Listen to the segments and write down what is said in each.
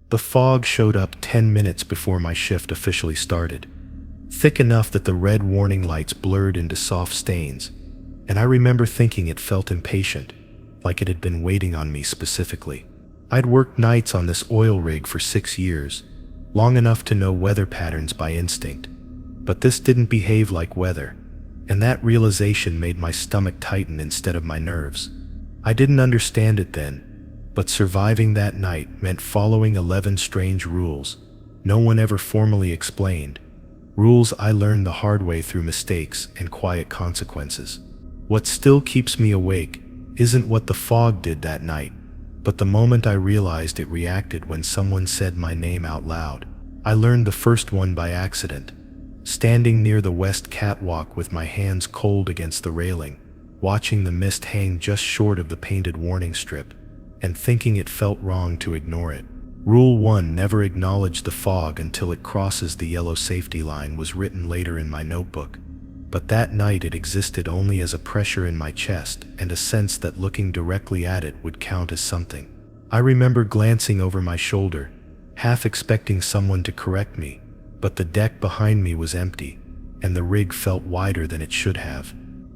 The fog showed up 10 minutes before my shift officially started, thick enough that the red warning lights blurred into soft stains, and I remember thinking it felt impatient, like it had been waiting on me specifically. I'd worked nights on this oil rig for 6 years, long enough to know weather patterns by instinct, but this didn't behave like weather, and that realization made my stomach tighten instead of my nerves. I didn't understand it then, but surviving that night meant following 11 strange rules no one ever formally explained, rules I learned the hard way through mistakes and quiet consequences. What still keeps me awake isn't what the fog did that night, but the moment I realized it reacted when someone said my name out loud. I learned the first one by accident, standing near the west catwalk with my hands cold against the railing, watching the mist hang just short of the painted warning strip, and thinking it felt wrong to ignore it. Rule 1: never acknowledge the fog until it crosses the yellow safety line was written later in my notebook, but that night it existed only as a pressure in my chest and a sense that looking directly at it would count as something. I remember glancing over my shoulder, half expecting someone to correct me, but the deck behind me was empty, and the rig felt wider than it should have.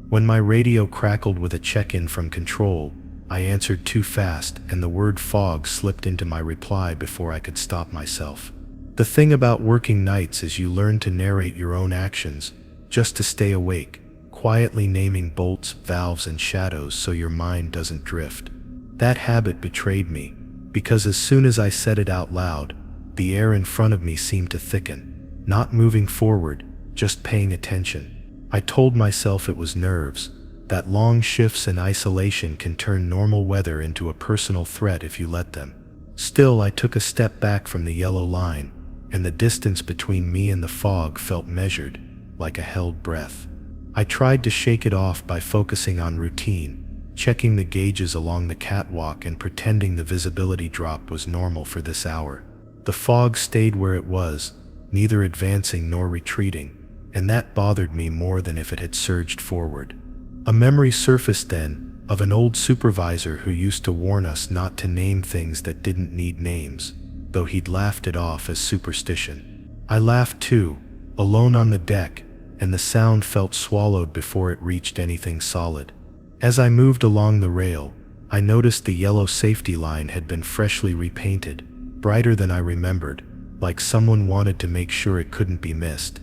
When my radio crackled with a check-in from control, I answered too fast, and the word fog slipped into my reply before I could stop myself. The thing about working nights is you learn to narrate your own actions, just to stay awake, quietly naming bolts, valves, and shadows so your mind doesn't drift. That habit betrayed me, because as soon as I said it out loud, the air in front of me seemed to thicken, not moving forward, just paying attention. I told myself it was nerves, that long shifts in isolation can turn normal weather into a personal threat if you let them. Still, I took a step back from the yellow line, and the distance between me and the fog felt measured, like a held breath. I tried to shake it off by focusing on routine, checking the gauges along the catwalk and pretending the visibility drop was normal for this hour. The fog stayed where it was, neither advancing nor retreating, and that bothered me more than if it had surged forward. A memory surfaced then, of an old supervisor who used to warn us not to name things that didn't need names, though he'd laughed it off as superstition. I laughed too, alone on the deck, and the sound felt swallowed before it reached anything solid. As I moved along the rail, I noticed the yellow safety line had been freshly repainted, brighter than I remembered, like someone wanted to make sure it couldn't be missed.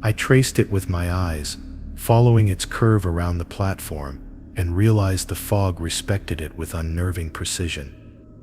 I traced it with my eyes, following its curve around the platform, and realized the fog respected it with unnerving precision.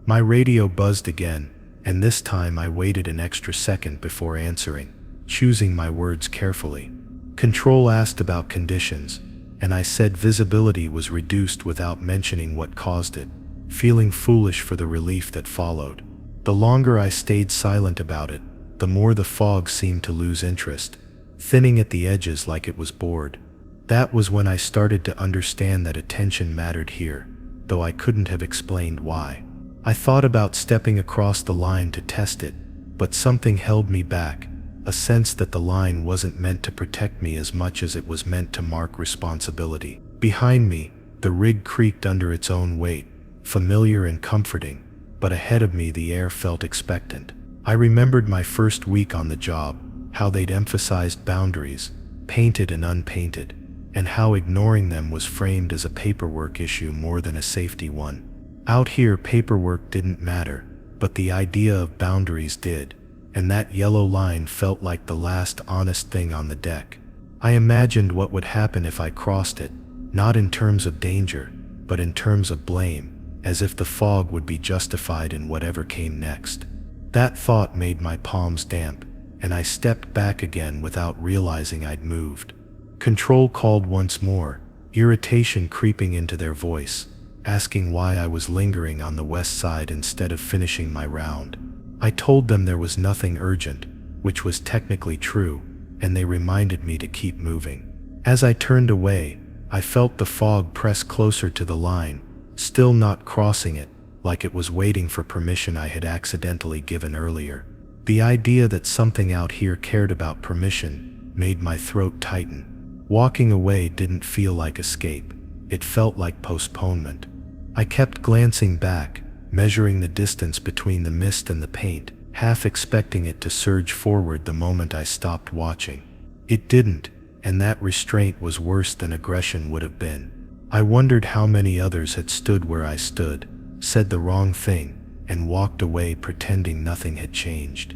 My radio buzzed again, and this time I waited an extra second before answering, choosing my words carefully. Control asked about conditions, and I said visibility was reduced without mentioning what caused it, feeling foolish for the relief that followed. The longer I stayed silent about it, the more the fog seemed to lose interest, thinning at the edges like it was bored. That was when I started to understand that attention mattered here, though I couldn't have explained why. I thought about stepping across the line to test it, but something held me back, a sense that the line wasn't meant to protect me as much as it was meant to mark responsibility. Behind me, the rig creaked under its own weight, familiar and comforting, but ahead of me the air felt expectant. I remembered my first week on the job, how they'd emphasized boundaries, painted and unpainted, and how ignoring them was framed as a paperwork issue more than a safety one. Out here, paperwork didn't matter, but the idea of boundaries did, and that yellow line felt like the last honest thing on the deck. I imagined what would happen if I crossed it, not in terms of danger, but in terms of blame, as if the fog would be justified in whatever came next. That thought made my palms damp, and I stepped back again without realizing I'd moved. Control called once more, irritation creeping into their voice, asking why I was lingering on the west side instead of finishing my round. I told them there was nothing urgent, which was technically true, and they reminded me to keep moving. As I turned away, I felt the fog press closer to the line, still not crossing it, like it was waiting for permission I had accidentally given earlier. The idea that something out here cared about permission made my throat tighten. Walking away didn't feel like escape, it felt like postponement. I kept glancing back, measuring the distance between the mist and the paint, half expecting it to surge forward the moment I stopped watching. It didn't, and that restraint was worse than aggression would have been. I wondered how many others had stood where I stood, said the wrong thing, and walked away pretending nothing had changed.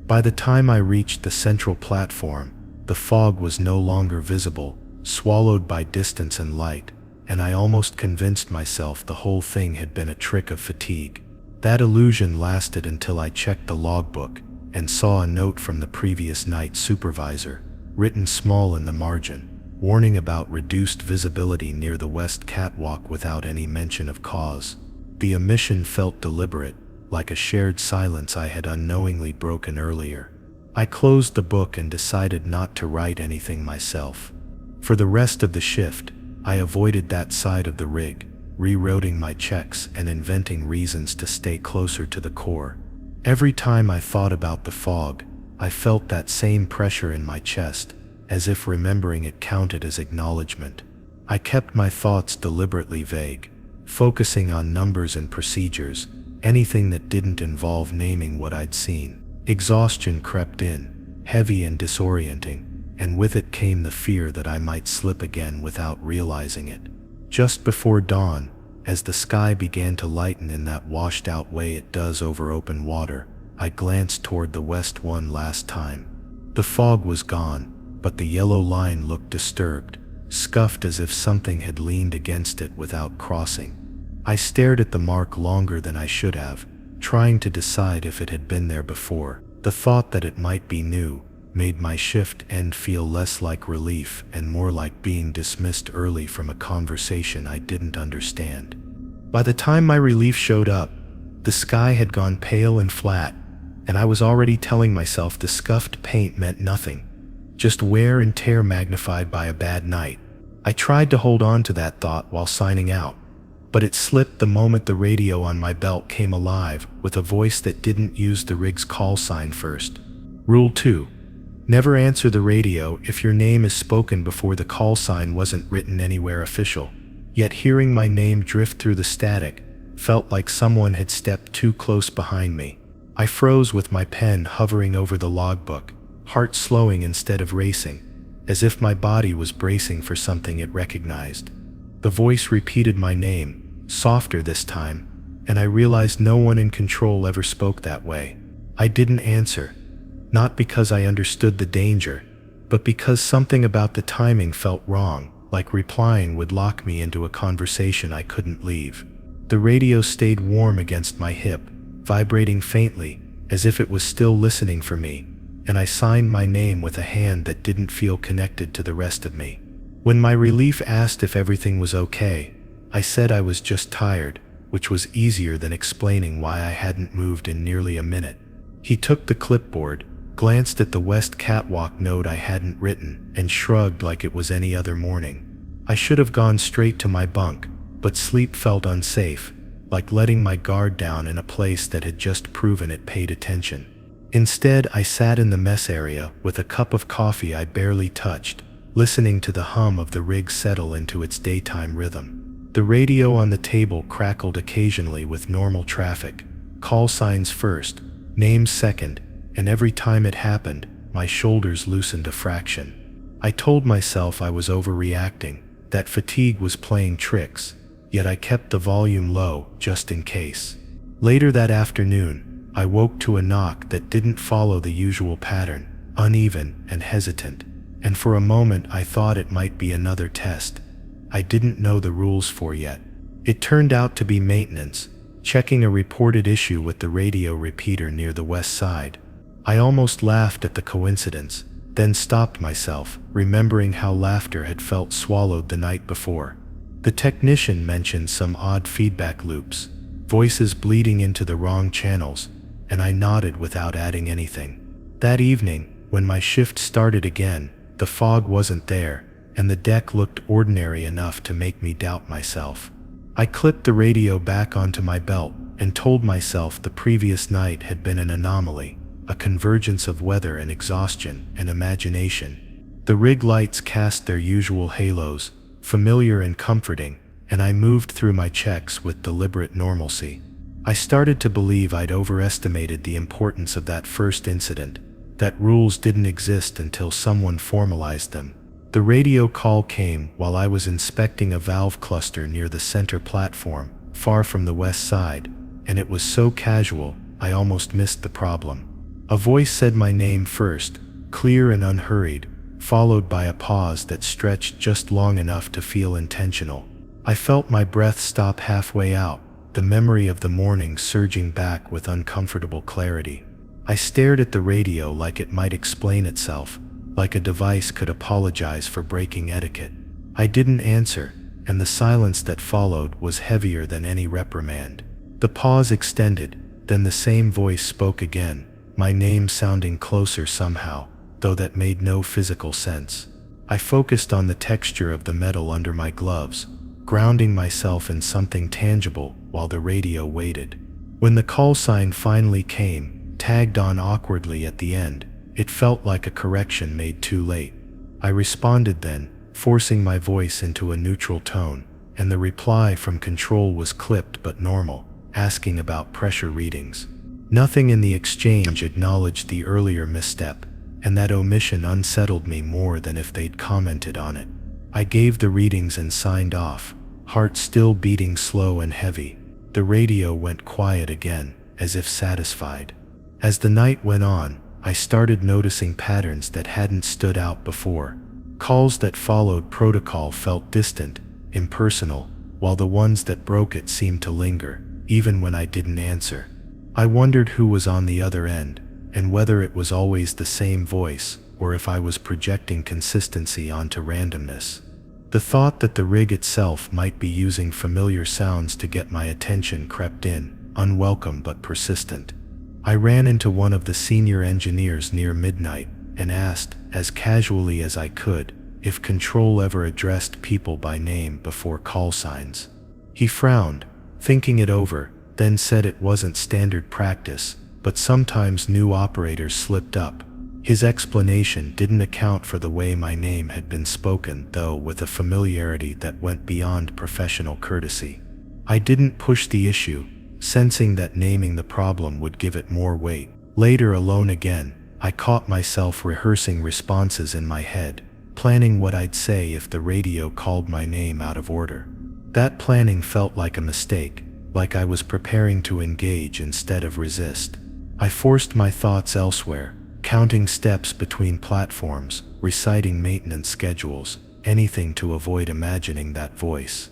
By the time I reached the central platform, the fog was no longer visible, swallowed by distance and light, and I almost convinced myself the whole thing had been a trick of fatigue. That illusion lasted until I checked the logbook and saw a note from the previous night's supervisor, written small in the margin, warning about reduced visibility near the west catwalk without any mention of cause. The omission felt deliberate, like a shared silence I had unknowingly broken earlier. I closed the book and decided not to write anything myself. For the rest of the shift, I avoided that side of the rig, rerouting my checks and inventing reasons to stay closer to the core. Every time I thought about the fog, I felt that same pressure in my chest, as if remembering it counted as acknowledgement. I kept my thoughts deliberately vague, focusing on numbers and procedures, anything that didn't involve naming what I'd seen. Exhaustion crept in, heavy and disorienting, and with it came the fear that I might slip again without realizing it. Just before dawn, as the sky began to lighten in that washed-out way it does over open water, I glanced toward the west one last time. The fog was gone, but the yellow line looked disturbed, scuffed as if something had leaned against it without crossing. I stared at the mark longer than I should have, trying to decide if it had been there before. The thought that it might be new made my shift end feel less like relief and more like being dismissed early from a conversation I didn't understand. By the time my relief showed up, the sky had gone pale and flat, and I was already telling myself the scuffed paint meant nothing, just wear and tear magnified by a bad night. I tried to hold on to that thought while signing out, but it slipped the moment the radio on my belt came alive with a voice that didn't use the rig's call sign first. Rule 2. Never answer the radio if your name is spoken before the call sign wasn't written anywhere official. Yet hearing my name drift through the static felt like someone had stepped too close behind me. I froze with my pen hovering over the logbook, heart slowing instead of racing, as if my body was bracing for something it recognized. The voice repeated my name, softer this time, and I realized no one in control ever spoke that way. I didn't answer. Not because I understood the danger, but because something about the timing felt wrong, like replying would lock me into a conversation I couldn't leave. The radio stayed warm against my hip, vibrating faintly, as if it was still listening for me, and I signed my name with a hand that didn't feel connected to the rest of me. When my relief asked if everything was okay, I said I was just tired, which was easier than explaining why I hadn't moved in nearly a minute. He took the clipboard, glanced at the west catwalk note I hadn't written, and shrugged like it was any other morning. I should have gone straight to my bunk, but sleep felt unsafe, like letting my guard down in a place that had just proven it paid attention. Instead, I sat in the mess area with a cup of coffee I barely touched, listening to the hum of the rig settle into its daytime rhythm. The radio on the table crackled occasionally with normal traffic, call signs first, names second, and every time it happened, my shoulders loosened a fraction. I told myself I was overreacting, that fatigue was playing tricks, yet I kept the volume low just in case. Later that afternoon, I woke to a knock that didn't follow the usual pattern, uneven and hesitant, and for a moment I thought it might be another test I didn't know the rules for yet. It turned out to be maintenance, checking a reported issue with the radio repeater near the west side. I almost laughed at the coincidence, then stopped myself, remembering how laughter had felt swallowed the night before. The technician mentioned some odd feedback loops, voices bleeding into the wrong channels, and I nodded without adding anything. That evening, when my shift started again, the fog wasn't there, and the deck looked ordinary enough to make me doubt myself. I clipped the radio back onto my belt and told myself the previous night had been an anomaly, a convergence of weather and exhaustion and imagination. The rig lights cast their usual halos, familiar and comforting, and I moved through my checks with deliberate normalcy. I started to believe I'd overestimated the importance of that first incident, that rules didn't exist until someone formalized them. The radio call came while I was inspecting a valve cluster near the center platform, far from the west side, and it was so casual, I almost missed the problem. A voice said my name first, clear and unhurried, followed by a pause that stretched just long enough to feel intentional. I felt my breath stop halfway out, the memory of the morning surging back with uncomfortable clarity. I stared at the radio like it might explain itself, like a device could apologize for breaking etiquette. I didn't answer, and the silence that followed was heavier than any reprimand. The pause extended, then the same voice spoke again, my name sounding closer somehow, though that made no physical sense. I focused on the texture of the metal under my gloves, grounding myself in something tangible while the radio waited. When the call sign finally came, tagged on awkwardly at the end, it felt like a correction made too late. I responded then, forcing my voice into a neutral tone, and the reply from control was clipped but normal, asking about pressure readings. Nothing in the exchange acknowledged the earlier misstep, and that omission unsettled me more than if they'd commented on it. I gave the readings and signed off, heart still beating slow and heavy. The radio went quiet again, as if satisfied. As the night went on, I started noticing patterns that hadn't stood out before. Calls that followed protocol felt distant, impersonal, while the ones that broke it seemed to linger, even when I didn't answer. I wondered who was on the other end, and whether it was always the same voice, or if I was projecting consistency onto randomness. The thought that the rig itself might be using familiar sounds to get my attention crept in, unwelcome but persistent. I ran into one of the senior engineers near midnight and asked, as casually as I could, if control ever addressed people by name before call signs. He frowned, thinking it over, then said it wasn't standard practice, but sometimes new operators slipped up. His explanation didn't account for the way my name had been spoken, though with a familiarity that went beyond professional courtesy. I didn't push the issue, sensing that naming the problem would give it more weight. Later, alone again, I caught myself rehearsing responses in my head, planning what I'd say if the radio called my name out of order. That planning felt like a mistake, like I was preparing to engage instead of resist. I forced my thoughts elsewhere, counting steps between platforms, reciting maintenance schedules, anything to avoid imagining that voice.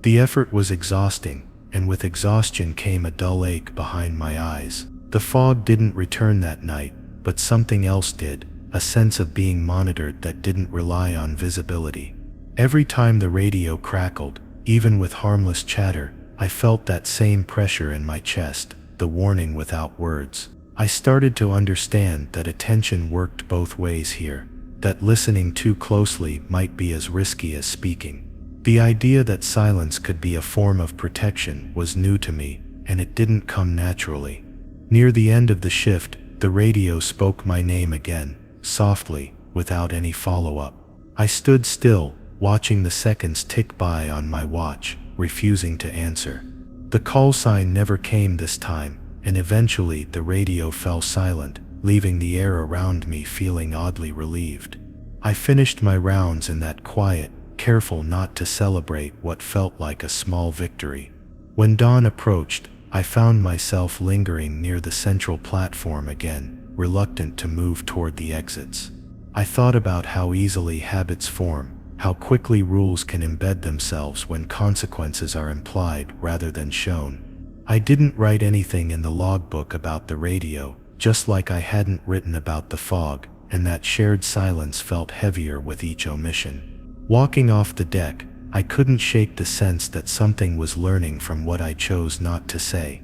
The effort was exhausting, and with exhaustion came a dull ache behind my eyes. The fog didn't return that night, but something else did, a sense of being monitored that didn't rely on visibility. Every time the radio crackled, even with harmless chatter, I felt that same pressure in my chest, the warning without words. I started to understand that attention worked both ways here, that listening too closely might be as risky as speaking. The idea that silence could be a form of protection was new to me, and it didn't come naturally. Near the end of the shift, the radio spoke my name again, softly, without any follow-up. I stood still, watching the seconds tick by on my watch, refusing to answer. The call sign never came this time, and eventually the radio fell silent, leaving the air around me feeling oddly relieved. I finished my rounds in that quiet, careful not to celebrate what felt like a small victory. When dawn approached, I found myself lingering near the central platform again, reluctant to move toward the exits. I thought about how easily habits form, how quickly rules can embed themselves when consequences are implied rather than shown. I didn't write anything in the logbook about the radio, just like I hadn't written about the fog, and that shared silence felt heavier with each omission. Walking off the deck, I couldn't shake the sense that something was learning from what I chose not to say.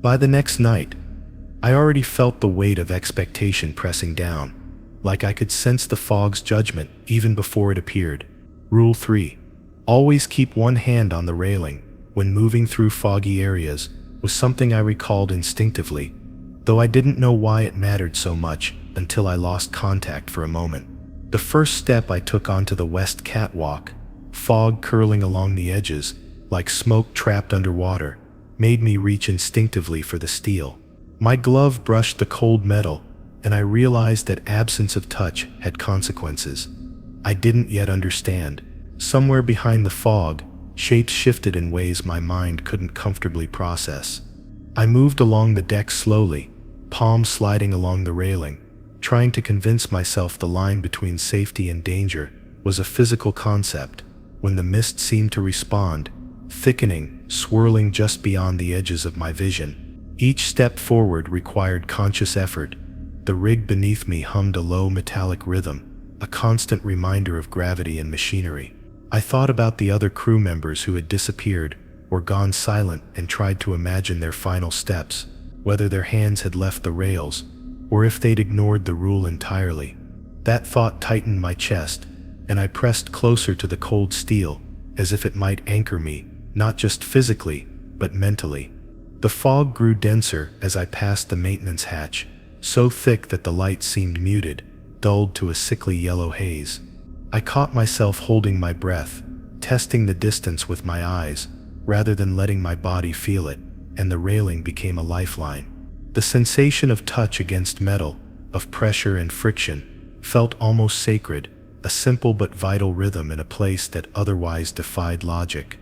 By the next night, I already felt the weight of expectation pressing down, like I could sense the fog's judgment even before it appeared. Rule 3. Always keep one hand on the railing when moving through foggy areas was something I recalled instinctively, though I didn't know why it mattered so much until I lost contact for a moment. The first step I took onto the west catwalk, fog curling along the edges, like smoke trapped underwater, made me reach instinctively for the steel. My glove brushed the cold metal, and I realized that absence of touch had consequences I didn't yet understand. Somewhere behind the fog, shapes shifted in ways my mind couldn't comfortably process. I moved along the deck slowly, palms sliding along the railing, trying to convince myself the line between safety and danger was a physical concept, when the mist seemed to respond, thickening, swirling just beyond the edges of my vision. Each step forward required conscious effort. The rig beneath me hummed a low metallic rhythm, a constant reminder of gravity and machinery. I thought about the other crew members who had disappeared or gone silent and tried to imagine their final steps, whether their hands had left the rails or if they'd ignored the rule entirely. That thought tightened my chest, and I pressed closer to the cold steel, as if it might anchor me, not just physically, but mentally. The fog grew denser as I passed the maintenance hatch, so thick that the light seemed muted, dulled to a sickly yellow haze. I caught myself holding my breath, testing the distance with my eyes, rather than letting my body feel it, and the railing became a lifeline. The sensation of touch against metal, of pressure and friction, felt almost sacred, a simple but vital rhythm in a place that otherwise defied logic.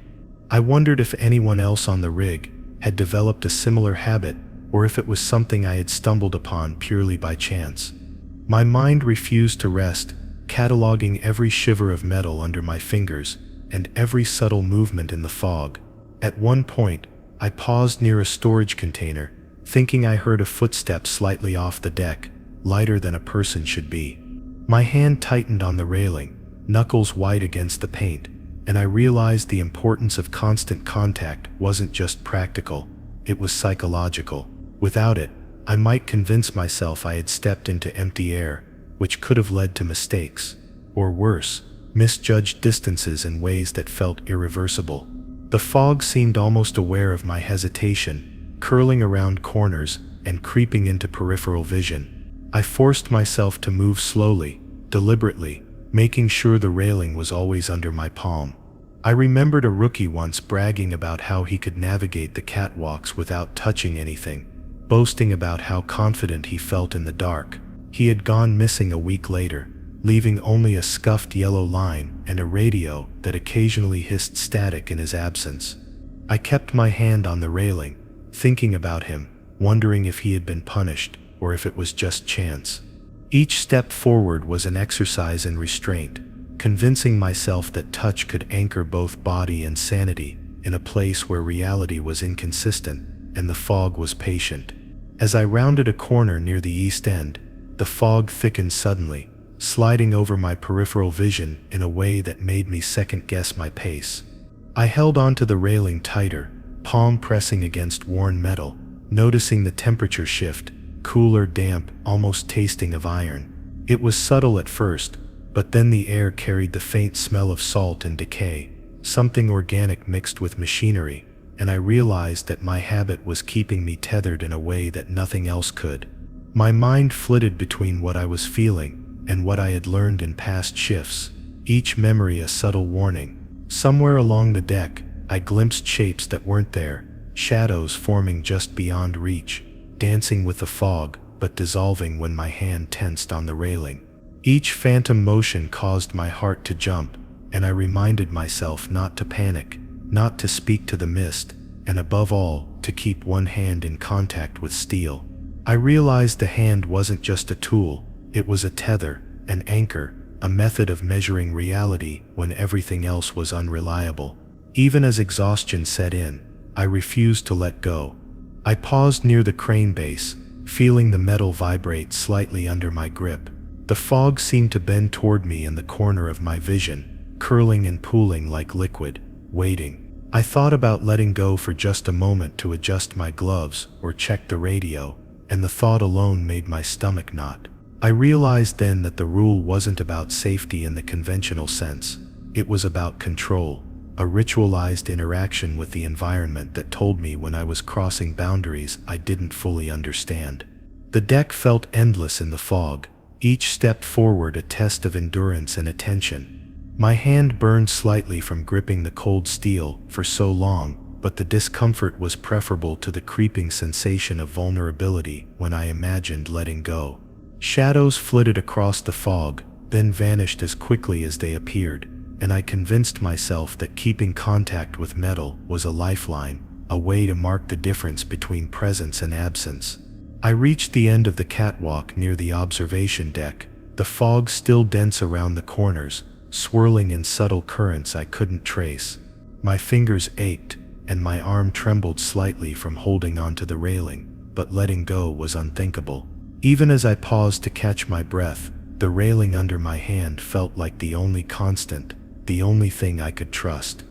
I wondered if anyone else on the rig had developed a similar habit, or if it was something I had stumbled upon purely by chance. My mind refused to rest, cataloging every shiver of metal under my fingers and every subtle movement in the fog. At one point, I paused near a storage container, thinking I heard a footstep slightly off the deck, lighter than a person should be. My hand tightened on the railing, knuckles white against the paint, and I realized the importance of constant contact wasn't just practical, it was psychological. Without it, I might convince myself I had stepped into empty air, which could have led to mistakes, or worse, misjudged distances in ways that felt irreversible. The fog seemed almost aware of my hesitation, curling around corners and creeping into peripheral vision. I forced myself to move slowly, deliberately, making sure the railing was always under my palm. I remembered a rookie once bragging about how he could navigate the catwalks without touching anything, boasting about how confident he felt in the dark. He had gone missing a week later, leaving only a scuffed yellow line and a radio that occasionally hissed static in his absence. I kept my hand on the railing, thinking about him, wondering if he had been punished or if it was just chance. Each step forward was an exercise in restraint, convincing myself that touch could anchor both body and sanity in a place where reality was inconsistent and the fog was patient. As I rounded a corner near the east end, the fog thickened suddenly, sliding over my peripheral vision in a way that made me second-guess my pace. I held onto the railing tighter, palm pressing against worn metal, noticing the temperature shift, cooler, damp, almost tasting of iron. It was subtle at first, but then the air carried the faint smell of salt and decay, something organic mixed with machinery, and I realized that my habit was keeping me tethered in a way that nothing else could. My mind flitted between what I was feeling and what I had learned in past shifts, each memory a subtle warning. Somewhere along the deck, I glimpsed shapes that weren't there, shadows forming just beyond reach, dancing with the fog, but dissolving when my hand tensed on the railing. Each phantom motion caused my heart to jump, and I reminded myself not to panic, not to speak to the mist, and above all, to keep one hand in contact with steel. I realized the hand wasn't just a tool, it was a tether, an anchor, a method of measuring reality when everything else was unreliable. Even as exhaustion set in, I refused to let go. I paused near the crane base, feeling the metal vibrate slightly under my grip. The fog seemed to bend toward me in the corner of my vision, curling and pooling like liquid, waiting. I thought about letting go for just a moment to adjust my gloves or check the radio, and the thought alone made my stomach knot. I realized then that the rule wasn't about safety in the conventional sense. It was about control, a ritualized interaction with the environment that told me when I was crossing boundaries I didn't fully understand. The deck felt endless in the fog, each step forward a test of endurance and attention. My hand burned slightly from gripping the cold steel for so long, but the discomfort was preferable to the creeping sensation of vulnerability when I imagined letting go. Shadows flitted across the fog, then vanished as quickly as they appeared, and I convinced myself that keeping contact with metal was a lifeline, a way to mark the difference between presence and absence. I reached the end of the catwalk near the observation deck, the fog still dense around the corners, swirling in subtle currents I couldn't trace. My fingers ached, and my arm trembled slightly from holding onto the railing, but letting go was unthinkable. Even as I paused to catch my breath, the railing under my hand felt like the only constant, the only thing I could trust.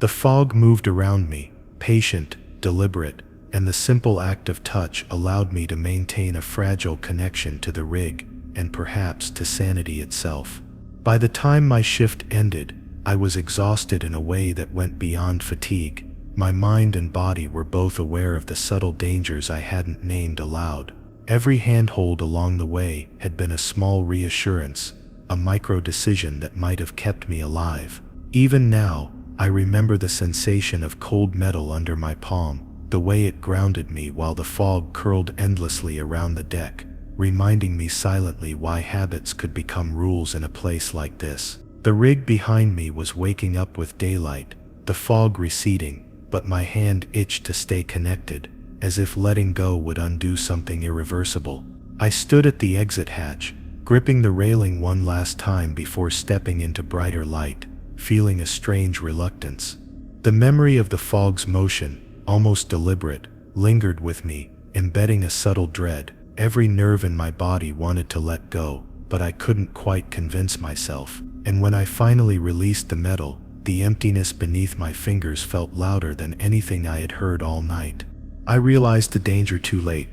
The fog moved around me, patient, deliberate, and the simple act of touch allowed me to maintain a fragile connection to the rig, and perhaps to sanity itself. By the time my shift ended, I was exhausted in a way that went beyond fatigue. My mind and body were both aware of the subtle dangers I hadn't named aloud. Every handhold along the way had been a small reassurance, a micro-decision that might have kept me alive. Even now, I remember the sensation of cold metal under my palm, the way it grounded me while the fog curled endlessly around the deck, reminding me silently why habits could become rules in a place like this. The rig behind me was waking up with daylight, the fog receding, but my hand itched to stay connected, as if letting go would undo something irreversible. I stood at the exit hatch, gripping the railing one last time before stepping into brighter light, feeling a strange reluctance. The memory of the fog's motion, almost deliberate, lingered with me, embedding a subtle dread. Every nerve in my body wanted to let go, but I couldn't quite convince myself. And when I finally released the metal, the emptiness beneath my fingers felt louder than anything I had heard all night. I realized the danger too late.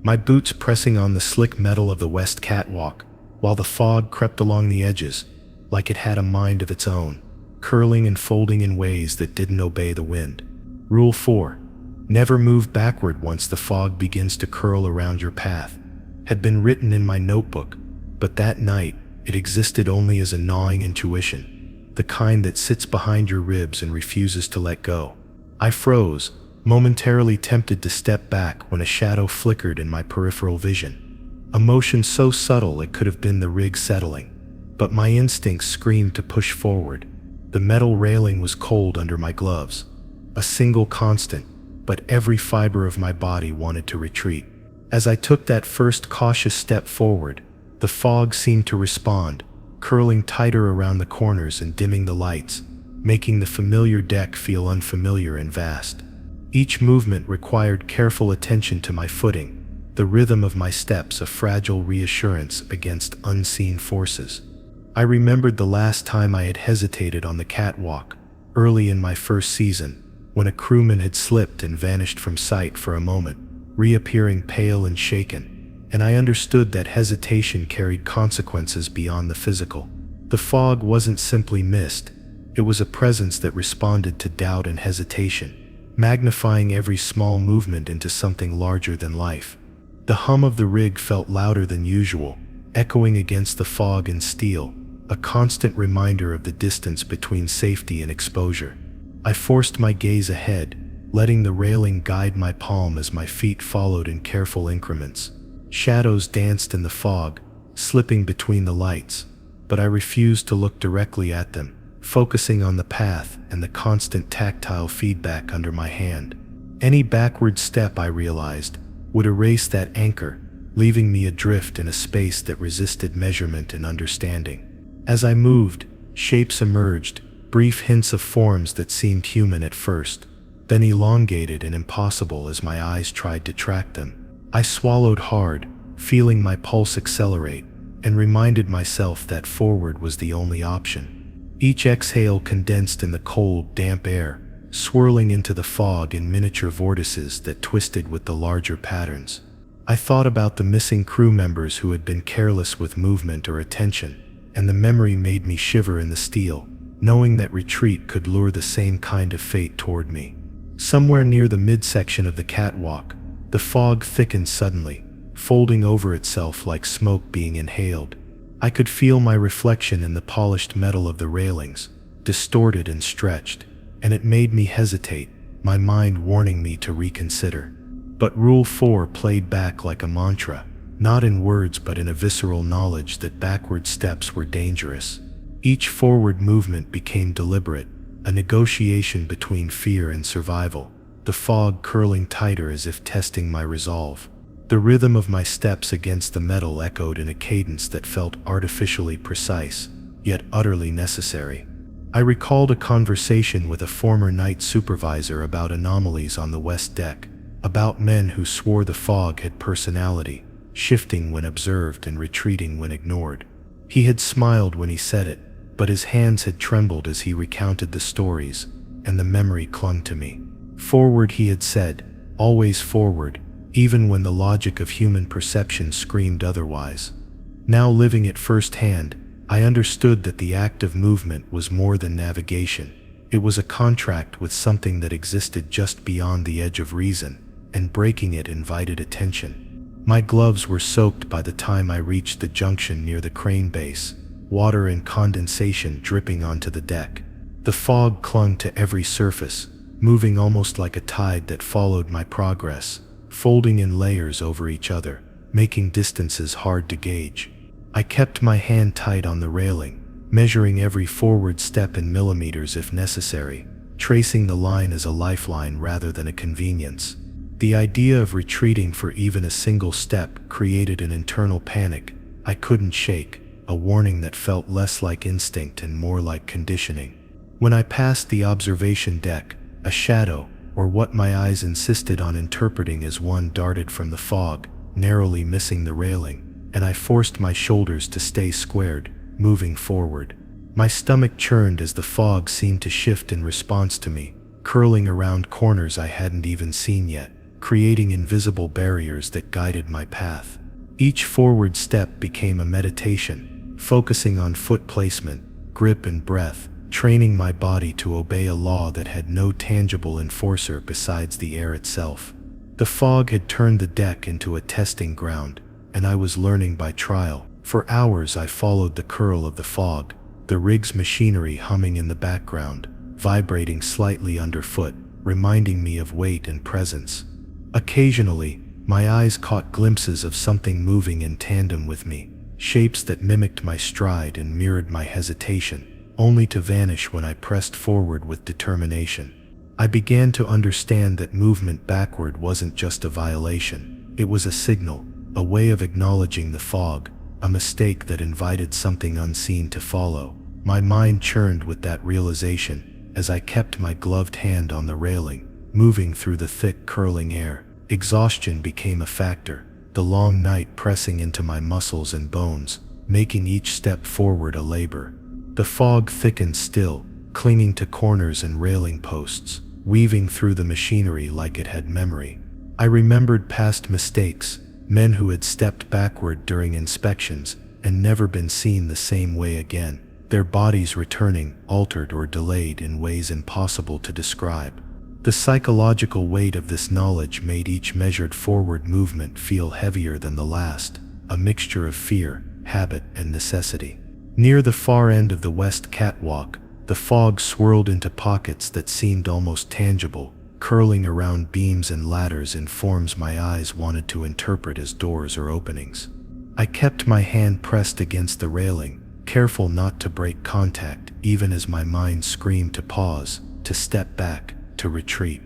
My boots pressing on the slick metal of the west catwalk, while the fog crept along the edges, like it had a mind of its own, curling and folding in ways that didn't obey the wind. Rule 4. Never move backward once the fog begins to curl around your path, had been written in my notebook, but that night, it existed only as a gnawing intuition, the kind that sits behind your ribs and refuses to let go. I froze, momentarily tempted to step back when a shadow flickered in my peripheral vision. A motion so subtle it could have been the rig settling, but my instincts screamed to push forward. The metal railing was cold under my gloves, a single constant, but every fiber of my body wanted to retreat. As I took that first cautious step forward, the fog seemed to respond, curling tighter around the corners and dimming the lights, making the familiar deck feel unfamiliar and vast. Each movement required careful attention to my footing, the rhythm of my steps a fragile reassurance against unseen forces. I remembered the last time I had hesitated on the catwalk, early in my first season, when a crewman had slipped and vanished from sight for a moment, reappearing pale and shaken, and I understood that hesitation carried consequences beyond the physical. The fog wasn't simply mist, it was a presence that responded to doubt and hesitation, magnifying every small movement into something larger than life. The hum of the rig felt louder than usual, echoing against the fog and steel, a constant reminder of the distance between safety and exposure. I forced my gaze ahead, letting the railing guide my palm as my feet followed in careful increments. Shadows danced in the fog, slipping between the lights, but I refused to look directly at them, focusing on the path and the constant tactile feedback under my hand. Any backward step, I realized, would erase that anchor, leaving me adrift in a space that resisted measurement and understanding. As I moved, shapes emerged, brief hints of forms that seemed human at first, then elongated and impossible as my eyes tried to track them. I swallowed hard, feeling my pulse accelerate, and reminded myself that forward was the only option. Each exhale condensed in the cold, damp air, swirling into the fog in miniature vortices that twisted with the larger patterns. I thought about the missing crew members who had been careless with movement or attention, and the memory made me shiver in the steel, knowing that retreat could lure the same kind of fate toward me. Somewhere near the midsection of the catwalk, the fog thickened suddenly, folding over itself like smoke being inhaled. I could feel my reflection in the polished metal of the railings, distorted and stretched, and it made me hesitate, my mind warning me to reconsider. But Rule 4 played back like a mantra, not in words but in a visceral knowledge that backward steps were dangerous. Each forward movement became deliberate, a negotiation between fear and survival, the fog curling tighter as if testing my resolve. The rhythm of my steps against the metal echoed in a cadence that felt artificially precise, yet utterly necessary. I recalled a conversation with a former night supervisor about anomalies on the west deck, about men who swore the fog had personality, shifting when observed and retreating when ignored. He had smiled when he said it, but his hands had trembled as he recounted the stories, and the memory clung to me. Forward, he had said, always forward, even when the logic of human perception screamed otherwise. Now living it firsthand, I understood that the act of movement was more than navigation. It was a contract with something that existed just beyond the edge of reason, and breaking it invited attention. My gloves were soaked by the time I reached the junction near the crane base, water and condensation dripping onto the deck. The fog clung to every surface, moving almost like a tide that followed my progress, folding in layers over each other, making distances hard to gauge. I kept my hand tight on the railing, measuring every forward step in millimeters if necessary, tracing the line as a lifeline rather than a convenience. The idea of retreating for even a single step created an internal panic I couldn't shake, a warning that felt less like instinct and more like conditioning. When I passed the observation deck, a shadow, or what my eyes insisted on interpreting as one, darted from the fog, narrowly missing the railing, and I forced my shoulders to stay squared, moving forward. My stomach churned as the fog seemed to shift in response to me, curling around corners I hadn't even seen yet, creating invisible barriers that guided my path. Each forward step became a meditation, focusing on foot placement, grip and breath, training my body to obey a law that had no tangible enforcer besides the air itself. The fog had turned the deck into a testing ground, and I was learning by trial. For hours I followed the curl of the fog, the rig's machinery humming in the background, vibrating slightly underfoot, reminding me of weight and presence. Occasionally, my eyes caught glimpses of something moving in tandem with me, shapes that mimicked my stride and mirrored my hesitation, only to vanish when I pressed forward with determination. I began to understand that movement backward wasn't just a violation, it was a signal, a way of acknowledging the fog, a mistake that invited something unseen to follow. My mind churned with that realization as I kept my gloved hand on the railing, moving through the thick, curling air. Exhaustion became a factor, the long night pressing into my muscles and bones, making each step forward a labor. The fog thickened still, clinging to corners and railing posts, weaving through the machinery like it had memory. I remembered past mistakes, men who had stepped backward during inspections and never been seen the same way again, their bodies returning, altered or delayed in ways impossible to describe. The psychological weight of this knowledge made each measured forward movement feel heavier than the last, a mixture of fear, habit, and necessity. Near the far end of the west catwalk, the fog swirled into pockets that seemed almost tangible, curling around beams and ladders in forms my eyes wanted to interpret as doors or openings. I kept my hand pressed against the railing, careful not to break contact, even as my mind screamed to pause, to step back, to retreat.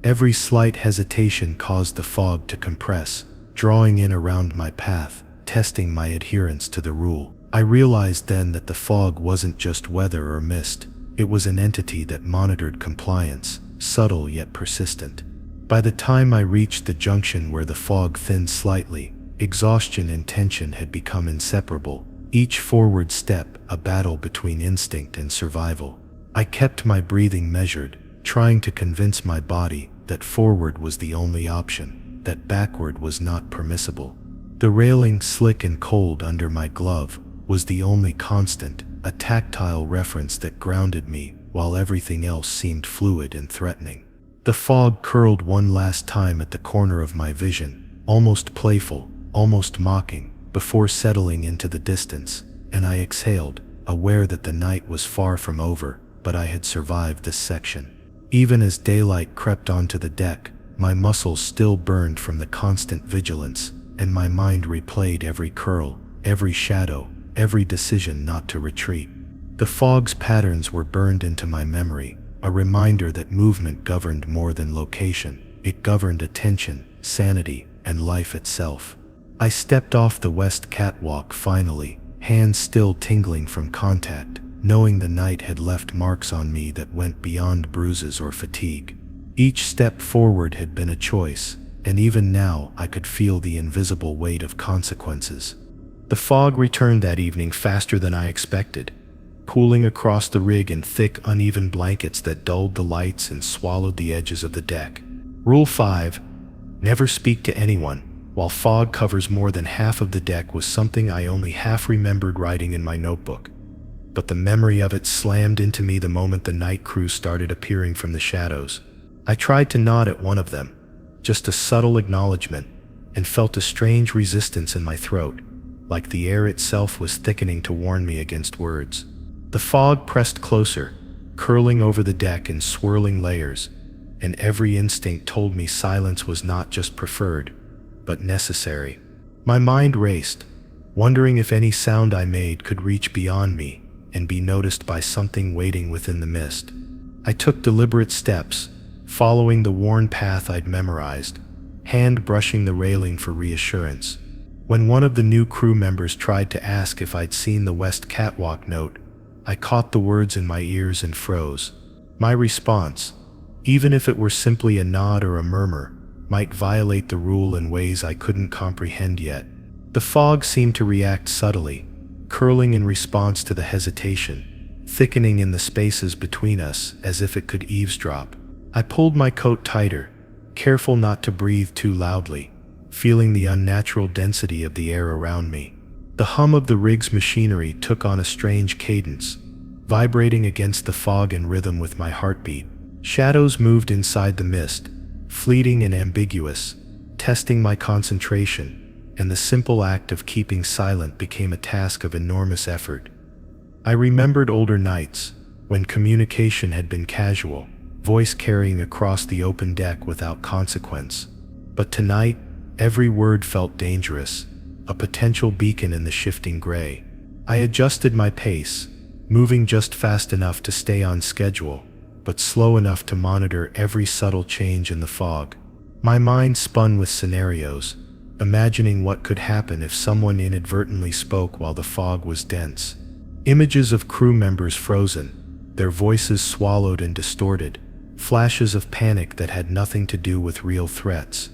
Every slight hesitation caused the fog to compress, drawing in around my path, testing my adherence to the rule. I realized then that the fog wasn't just weather or mist, it was an entity that monitored compliance, subtle yet persistent. By the time I reached the junction where the fog thinned slightly, exhaustion and tension had become inseparable, each forward step a battle between instinct and survival. I kept my breathing measured, trying to convince my body that forward was the only option, that backward was not permissible. The railing, slick and cold under my glove, was the only constant, a tactile reference that grounded me while everything else seemed fluid and threatening. The fog curled one last time at the corner of my vision, almost playful, almost mocking, before settling into the distance, and I exhaled, aware that the night was far from over, but I had survived this section. Even as daylight crept onto the deck, my muscles still burned from the constant vigilance, and my mind replayed every curl, every shadow, every decision not to retreat. The fog's patterns were burned into my memory, a reminder that movement governed more than location. It governed attention, sanity, and life itself. I stepped off the west catwalk finally, hands still tingling from contact, knowing the night had left marks on me that went beyond bruises or fatigue. Each step forward had been a choice, and even now I could feel the invisible weight of consequences. The fog returned that evening faster than I expected, pooling across the rig in thick, uneven blankets that dulled the lights and swallowed the edges of the deck. Rule 5: never speak to anyone. While fog covers more than half of the deck was something I only half remembered writing in my notebook. But the memory of it slammed into me the moment the night crew started appearing from the shadows. I tried to nod at one of them, just a subtle acknowledgement, and felt a strange resistance in my throat, like the air itself was thickening to warn me against words. The fog pressed closer, curling over the deck in swirling layers, and every instinct told me silence was not just preferred, but necessary. My mind raced, wondering if any sound I made could reach beyond me and be noticed by something waiting within the mist. I took deliberate steps, following the worn path I'd memorized, hand brushing the railing for reassurance. When one of the new crew members tried to ask if I'd seen the West Catwalk note, I caught the words in my ears and froze. My response, even if it were simply a nod or a murmur, might violate the rule in ways I couldn't comprehend yet. The fog seemed to react subtly, curling in response to the hesitation, thickening in the spaces between us as if it could eavesdrop. I pulled my coat tighter, careful not to breathe too loudly, feeling the unnatural density of the air around me. The hum of the rig's machinery took on a strange cadence, vibrating against the fog in rhythm with my heartbeat. Shadows moved inside the mist, fleeting and ambiguous, testing my concentration, and the simple act of keeping silent became a task of enormous effort. I remembered older nights, when communication had been casual, voice carrying across the open deck without consequence. But tonight, every word felt dangerous, a potential beacon in the shifting gray. I adjusted my pace, moving just fast enough to stay on schedule, but slow enough to monitor every subtle change in the fog. My mind spun with scenarios, imagining what could happen if someone inadvertently spoke while the fog was dense. Images of crew members frozen, their voices swallowed and distorted, flashes of panic that had nothing to do with real threats,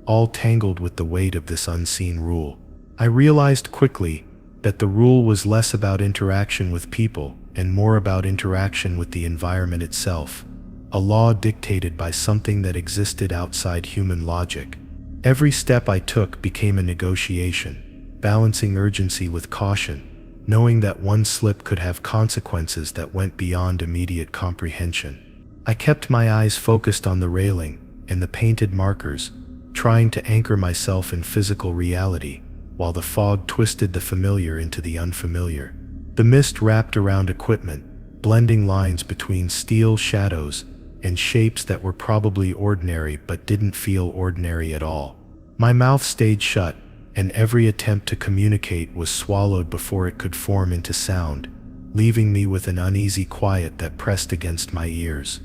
all tangled with the weight of this unseen rule. I realized quickly that the rule was less about interaction with people and more about interaction with the environment itself, a law dictated by something that existed outside human logic. Every step I took became a negotiation, balancing urgency with caution, knowing that one slip could have consequences that went beyond immediate comprehension. I kept my eyes focused on the railing and the painted markers, trying to anchor myself in physical reality, while the fog twisted the familiar into the unfamiliar. The mist wrapped around equipment, blending lines between steel shadows and shapes that were probably ordinary but didn't feel ordinary at all. My mouth stayed shut, and every attempt to communicate was swallowed before it could form into sound, leaving me with an uneasy quiet that pressed against my ears.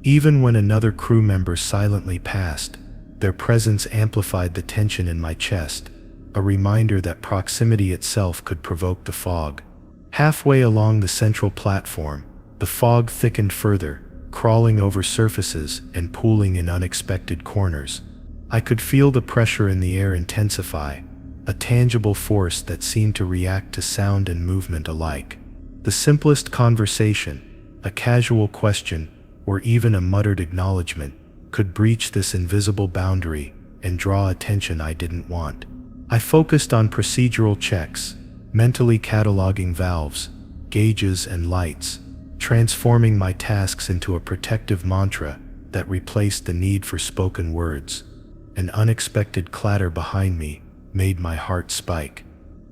Even when another crew member silently passed, their presence amplified the tension in my chest, a reminder that proximity itself could provoke the fog. Halfway along the central platform, the fog thickened further, crawling over surfaces and pooling in unexpected corners. I could feel the pressure in the air intensify, a tangible force that seemed to react to sound and movement alike. The simplest conversation, a casual question, or even a muttered acknowledgement, could breach this invisible boundary and draw attention I didn't want. I focused on procedural checks, mentally cataloging valves, gauges, and lights, transforming my tasks into a protective mantra that replaced the need for spoken words. An unexpected clatter behind me made my heart spike.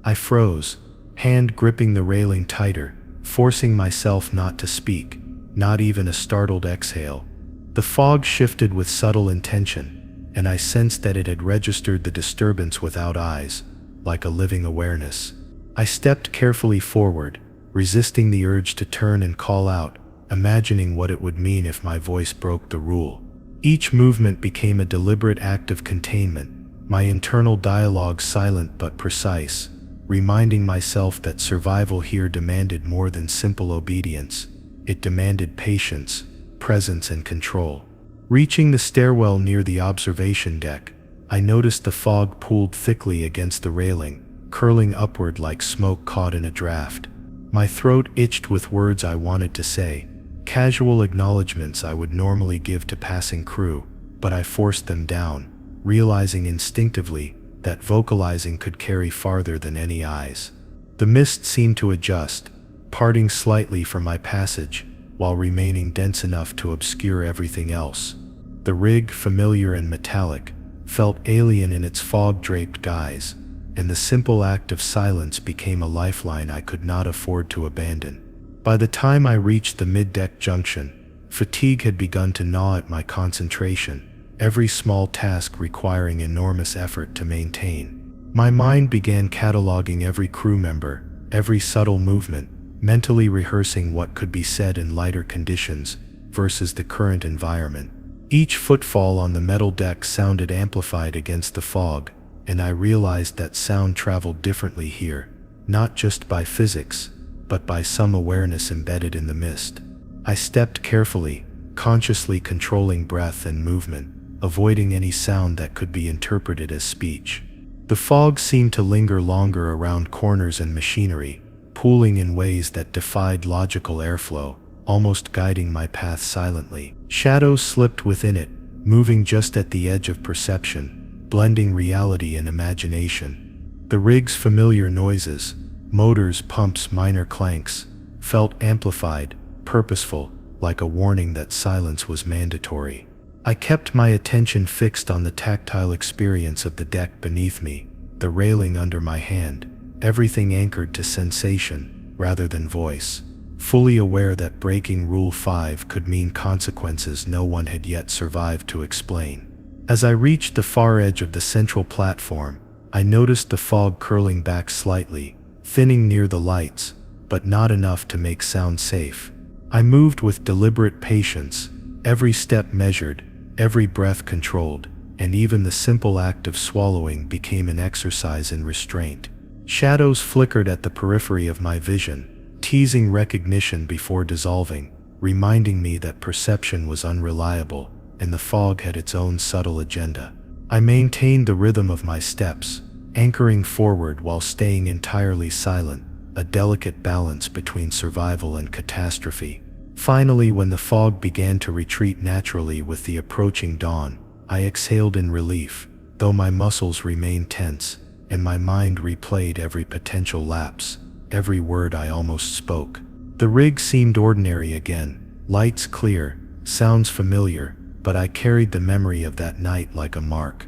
I froze, hand gripping the railing tighter, forcing myself not to speak, not even a startled exhale. The The fog shifted with subtle intention, and I sensed that it had registered the disturbance without eyes, like a living awareness. I stepped carefully forward, resisting the urge to turn and call out, imagining what it would mean if my voice broke the rule. Each movement became a deliberate act of containment, my internal dialogue silent but precise, reminding myself that survival here demanded more than simple obedience. It demanded patience, presence, and control. Reaching the stairwell near the observation deck, I noticed the fog pooled thickly against the railing, curling upward like smoke caught in a draft. My throat itched with words I wanted to say, casual acknowledgments I would normally give to passing crew, but I forced them down, realizing instinctively that vocalizing could carry farther than any eyes. The mist seemed to adjust, parting slightly for my passage, while remaining dense enough to obscure everything else. The rig, familiar and metallic, felt alien in its fog-draped guise, and the simple act of silence became a lifeline I could not afford to abandon. By the time I reached the mid-deck junction, fatigue had begun to gnaw at my concentration, every small task requiring enormous effort to maintain. My mind began cataloging every crew member, every subtle movement, mentally rehearsing what could be said in lighter conditions versus the current environment. Each footfall on the metal deck sounded amplified against the fog, and I realized that sound traveled differently here, not just by physics, but by some awareness embedded in the mist. I stepped carefully, consciously controlling breath and movement, avoiding any sound that could be interpreted as speech. The fog seemed to linger longer around corners and machinery, pooling in ways that defied logical airflow, almost guiding my path silently. Shadows slipped within it, moving just at the edge of perception, blending reality and imagination. The rig's familiar noises, motors, pumps, minor clanks, felt amplified, purposeful, like a warning that silence was mandatory. I kept my attention fixed on the tactile experience of the deck beneath me, the railing under my hand, everything anchored to sensation rather than voice, fully aware that breaking Rule 5 could mean consequences no one had yet survived to explain. As I reached the far edge of the central platform, I noticed the fog curling back slightly, thinning near the lights, but not enough to make sound safe. I moved with deliberate patience, every step measured, every breath controlled, and even the simple act of swallowing became an exercise in restraint. Shadows flickered at the periphery of my vision, teasing recognition before dissolving, reminding me that perception was unreliable, and the fog had its own subtle agenda. I maintained the rhythm of my steps, anchoring forward while staying entirely silent, a delicate balance between survival and catastrophe. Finally, when the fog began to retreat naturally with the approaching dawn, I exhaled in relief, though my muscles remained tense, and my mind replayed every potential lapse, every word I almost spoke. The rig seemed ordinary again, lights clear, sounds familiar, but I carried the memory of that night like a mark.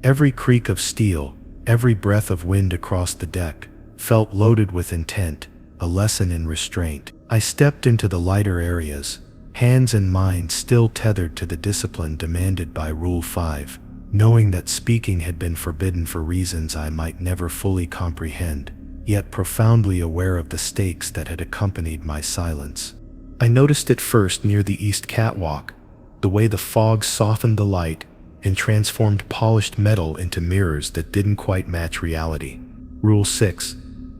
Every creak of steel, every breath of wind across the deck, felt loaded with intent, a lesson in restraint. I stepped into the lighter areas, hands and mind still tethered to the discipline demanded by Rule 5, knowing that speaking had been forbidden for reasons I might never fully comprehend, yet profoundly aware of the stakes that had accompanied my silence. I noticed it first near the east catwalk, the way the fog softened the light and transformed polished metal into mirrors that didn't quite match reality. Rule 6.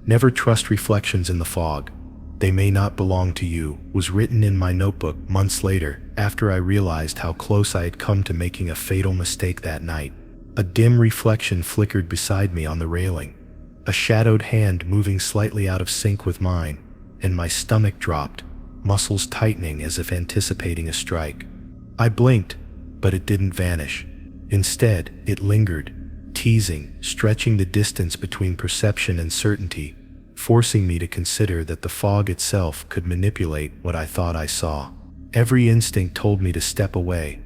Never trust reflections in the fog. They may not belong to you, was written in my notebook months later, after I realized how close I had come to making a fatal mistake that night. A dim reflection flickered beside me on the railing, a shadowed hand moving slightly out of sync with mine, and my stomach dropped, muscles tightening as if anticipating a strike. I blinked, but it didn't vanish. Instead, it lingered, teasing, stretching the distance between perception and certainty, forcing me to consider that the fog itself could manipulate what I thought I saw. Every instinct told me to step away,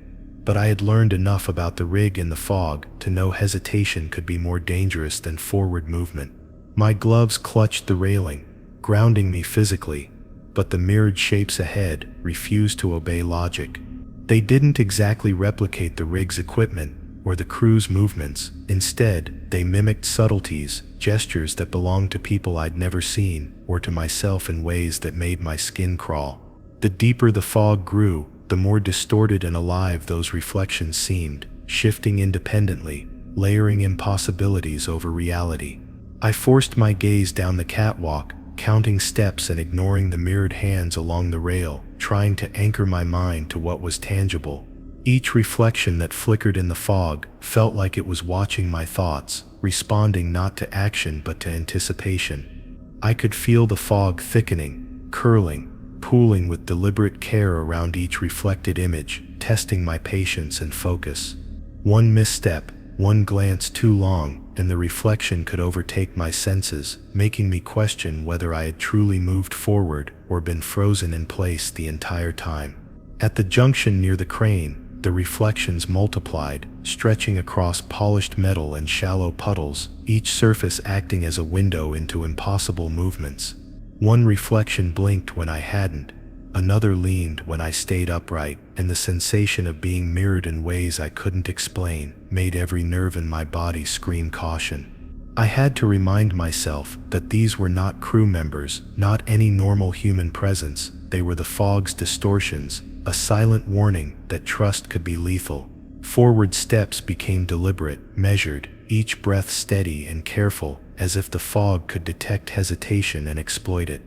but I had learned enough about the rig in the fog to know hesitation could be more dangerous than forward movement. My gloves clutched the railing, grounding me physically, but the mirrored shapes ahead refused to obey logic. They didn't exactly replicate the rig's equipment or the crew's movements. Instead, they mimicked subtleties, gestures that belonged to people I'd never seen, or to myself in ways that made my skin crawl. The deeper the fog grew, the more distorted and alive those reflections seemed, shifting independently, layering impossibilities over reality. I forced my gaze down the catwalk, counting steps and ignoring the mirrored hands along the rail, trying to anchor my mind to what was tangible. Each reflection that flickered in the fog felt like it was watching my thoughts, responding not to action but to anticipation. I could feel the fog thickening, curling, pooling with deliberate care around each reflected image, testing my patience and focus. One misstep, one glance too long, and the reflection could overtake my senses, making me question whether I had truly moved forward or been frozen in place the entire time. At the junction near the crane, the reflections multiplied, stretching across polished metal and shallow puddles, each surface acting as a window into impossible movements. One reflection blinked when I hadn't, another leaned when I stayed upright, and the sensation of being mirrored in ways I couldn't explain made every nerve in my body scream caution. I had to remind myself that these were not crew members, not any normal human presence. They were the fog's distortions, a silent warning that trust could be lethal. Forward steps became deliberate, measured, each breath steady and careful, as if the fog could detect hesitation and exploit it.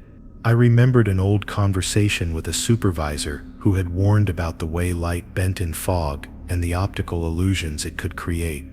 I remembered an old conversation with a supervisor who had warned about the way light bent in fog and the optical illusions it could create.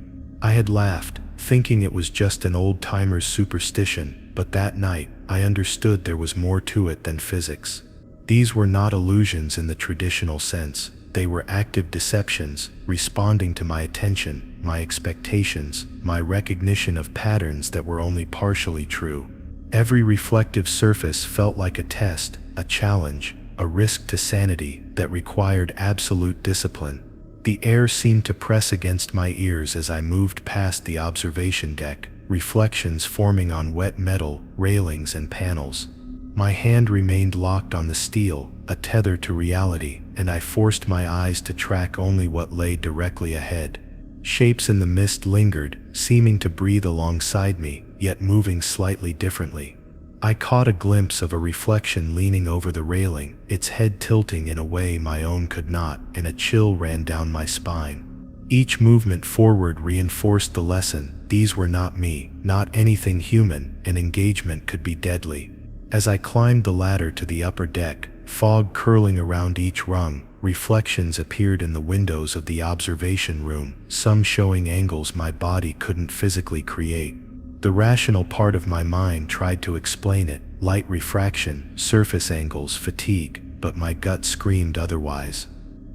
I had laughed, thinking it was just an old-timer's superstition, but that night I understood there was more to it than physics. These were not illusions in the traditional sense. They were active deceptions, responding to my attention, my expectations, my recognition of patterns that were only partially true. Every reflective surface felt like a test, a challenge, a risk to sanity that required absolute discipline. The air seemed to press against my ears as I moved past the observation deck, reflections forming on wet metal, railings, and panels. My hand remained locked on the steel, a tether to reality, and I forced my eyes to track only what lay directly ahead. Shapes in the mist lingered, seeming to breathe alongside me, yet moving slightly differently. I caught a glimpse of a reflection leaning over the railing, its head tilting in a way my own could not, and a chill ran down my spine. Each movement forward reinforced the lesson: these were not me, not anything human, and engagement could be deadly. As I climbed the ladder to the upper deck, fog curling around each rung, reflections appeared in the windows of the observation room, some showing angles my body couldn't physically create. The rational part of my mind tried to explain it: light refraction, surface angles, fatigue, but my gut screamed otherwise.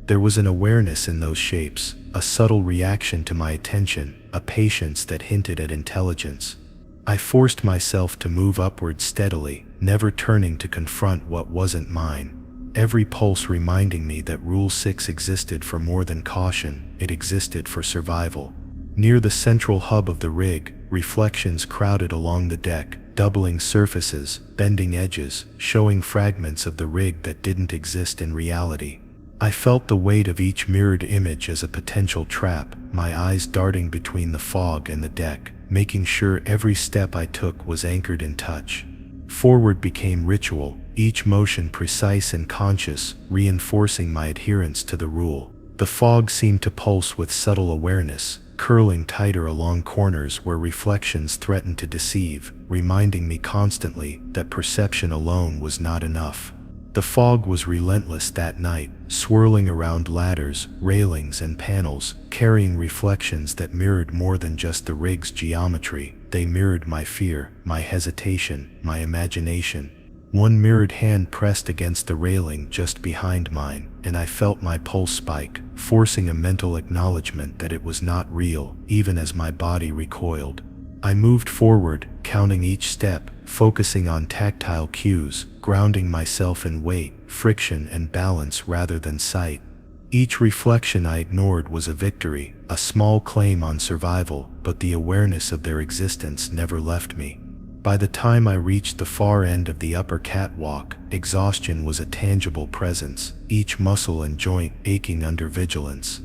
There was an awareness in those shapes, a subtle reaction to my attention, a patience that hinted at intelligence. I forced myself to move upward steadily, never turning to confront what wasn't mine. Every pulse reminding me that Rule 6 existed for more than caution, it existed for survival. Near the central hub of the rig, reflections crowded along the deck, doubling surfaces, bending edges, showing fragments of the rig that didn't exist in reality. I felt the weight of each mirrored image as a potential trap, my eyes darting between the fog and the deck, making sure every step I took was anchored in touch. Forward became ritual, each motion precise and conscious, reinforcing my adherence to the rule. The fog seemed to pulse with subtle awareness, curling tighter along corners where reflections threatened to deceive, reminding me constantly that perception alone was not enough. The fog was relentless that night, swirling around ladders, railings, and panels, carrying reflections that mirrored more than just the rig's geometry. They mirrored my fear, my hesitation, my imagination. One mirrored hand pressed against the railing just behind mine, and I felt my pulse spike, forcing a mental acknowledgement that it was not real, even as my body recoiled. I moved forward, counting each step, focusing on tactile cues, grounding myself in weight, friction, and balance rather than sight. Each reflection I ignored was a victory, a small claim on survival, but the awareness of their existence never left me. By the time I reached the far end of the upper catwalk, exhaustion was a tangible presence, each muscle and joint aching under vigilance.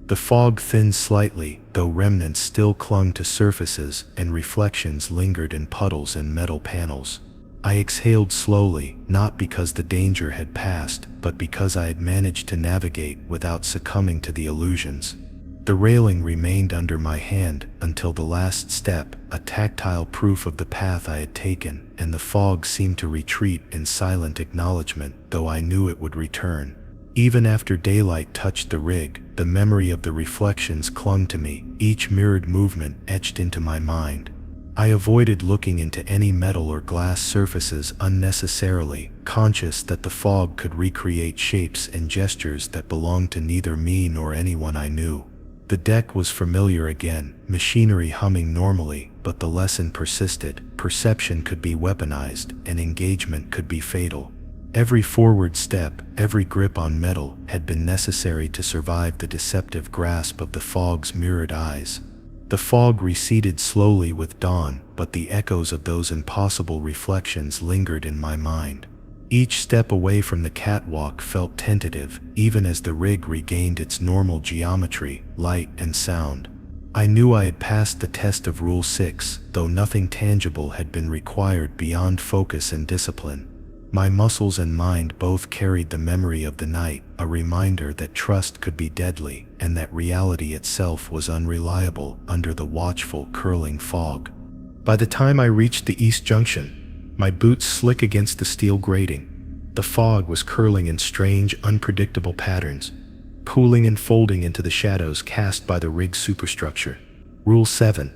The fog thinned slightly, though remnants still clung to surfaces and reflections lingered in puddles and metal panels. I exhaled slowly, not because the danger had passed, but because I had managed to navigate without succumbing to the illusions. The railing remained under my hand until the last step, a tactile proof of the path I had taken, and the fog seemed to retreat in silent acknowledgement, though I knew it would return. Even after daylight touched the rig, the memory of the reflections clung to me, each mirrored movement etched into my mind. I avoided looking into any metal or glass surfaces unnecessarily, conscious that the fog could recreate shapes and gestures that belonged to neither me nor anyone I knew. The deck was familiar again, machinery humming normally, but the lesson persisted. Perception could be weaponized, and engagement could be fatal. Every forward step, every grip on metal, had been necessary to survive the deceptive grasp of the fog's mirrored eyes. The fog receded slowly with dawn, but the echoes of those impossible reflections lingered in my mind. Each step away from the catwalk felt tentative, even as the rig regained its normal geometry, light and sound. I knew I had passed the test of Rule 6, though nothing tangible had been required beyond focus and discipline. My muscles and mind both carried the memory of the night, a reminder that trust could be deadly, and that reality itself was unreliable under the watchful, curling fog. By the time I reached the East Junction, my boots slick against the steel grating, the fog was curling in strange, unpredictable patterns, pooling and folding into the shadows cast by the rig's superstructure. Rule 7.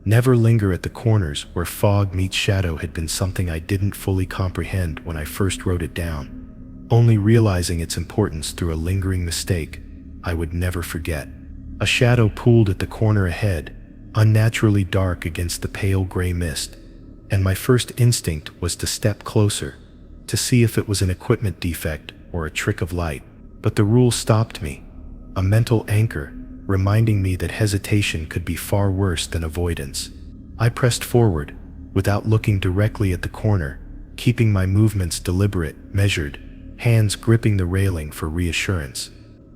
Never linger at the corners where fog meets shadow had been something I didn't fully comprehend when I first wrote it down. Only realizing its importance through a lingering mistake I would never forget. A shadow pooled at the corner ahead, unnaturally dark against the pale gray mist, and my first instinct was to step closer, to see if it was an equipment defect or a trick of light. But the rule stopped me, a mental anchor, reminding me that hesitation could be far worse than avoidance. I pressed forward, without looking directly at the corner, keeping my movements deliberate, measured, hands gripping the railing for reassurance.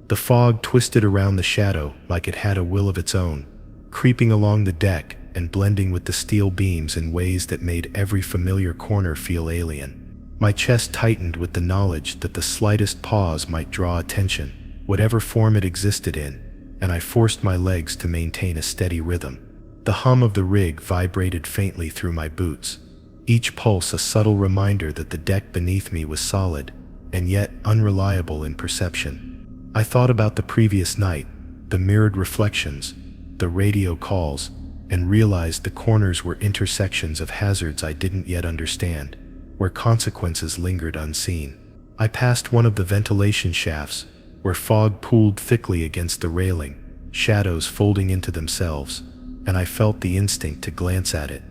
The fog twisted around the shadow like it had a will of its own, creeping along the deck and blending with the steel beams in ways that made every familiar corner feel alien. My chest tightened with the knowledge that the slightest pause might draw attention, whatever form it existed in, and I forced my legs to maintain a steady rhythm. The hum of the rig vibrated faintly through my boots, each pulse a subtle reminder that the deck beneath me was solid, and yet unreliable in perception. I thought about the previous night, the mirrored reflections, the radio calls, and realized the corners were intersections of hazards I didn't yet understand, where consequences lingered unseen. I passed one of the ventilation shafts, where fog pooled thickly against the railing, shadows folding into themselves, and I felt the instinct to glance at it.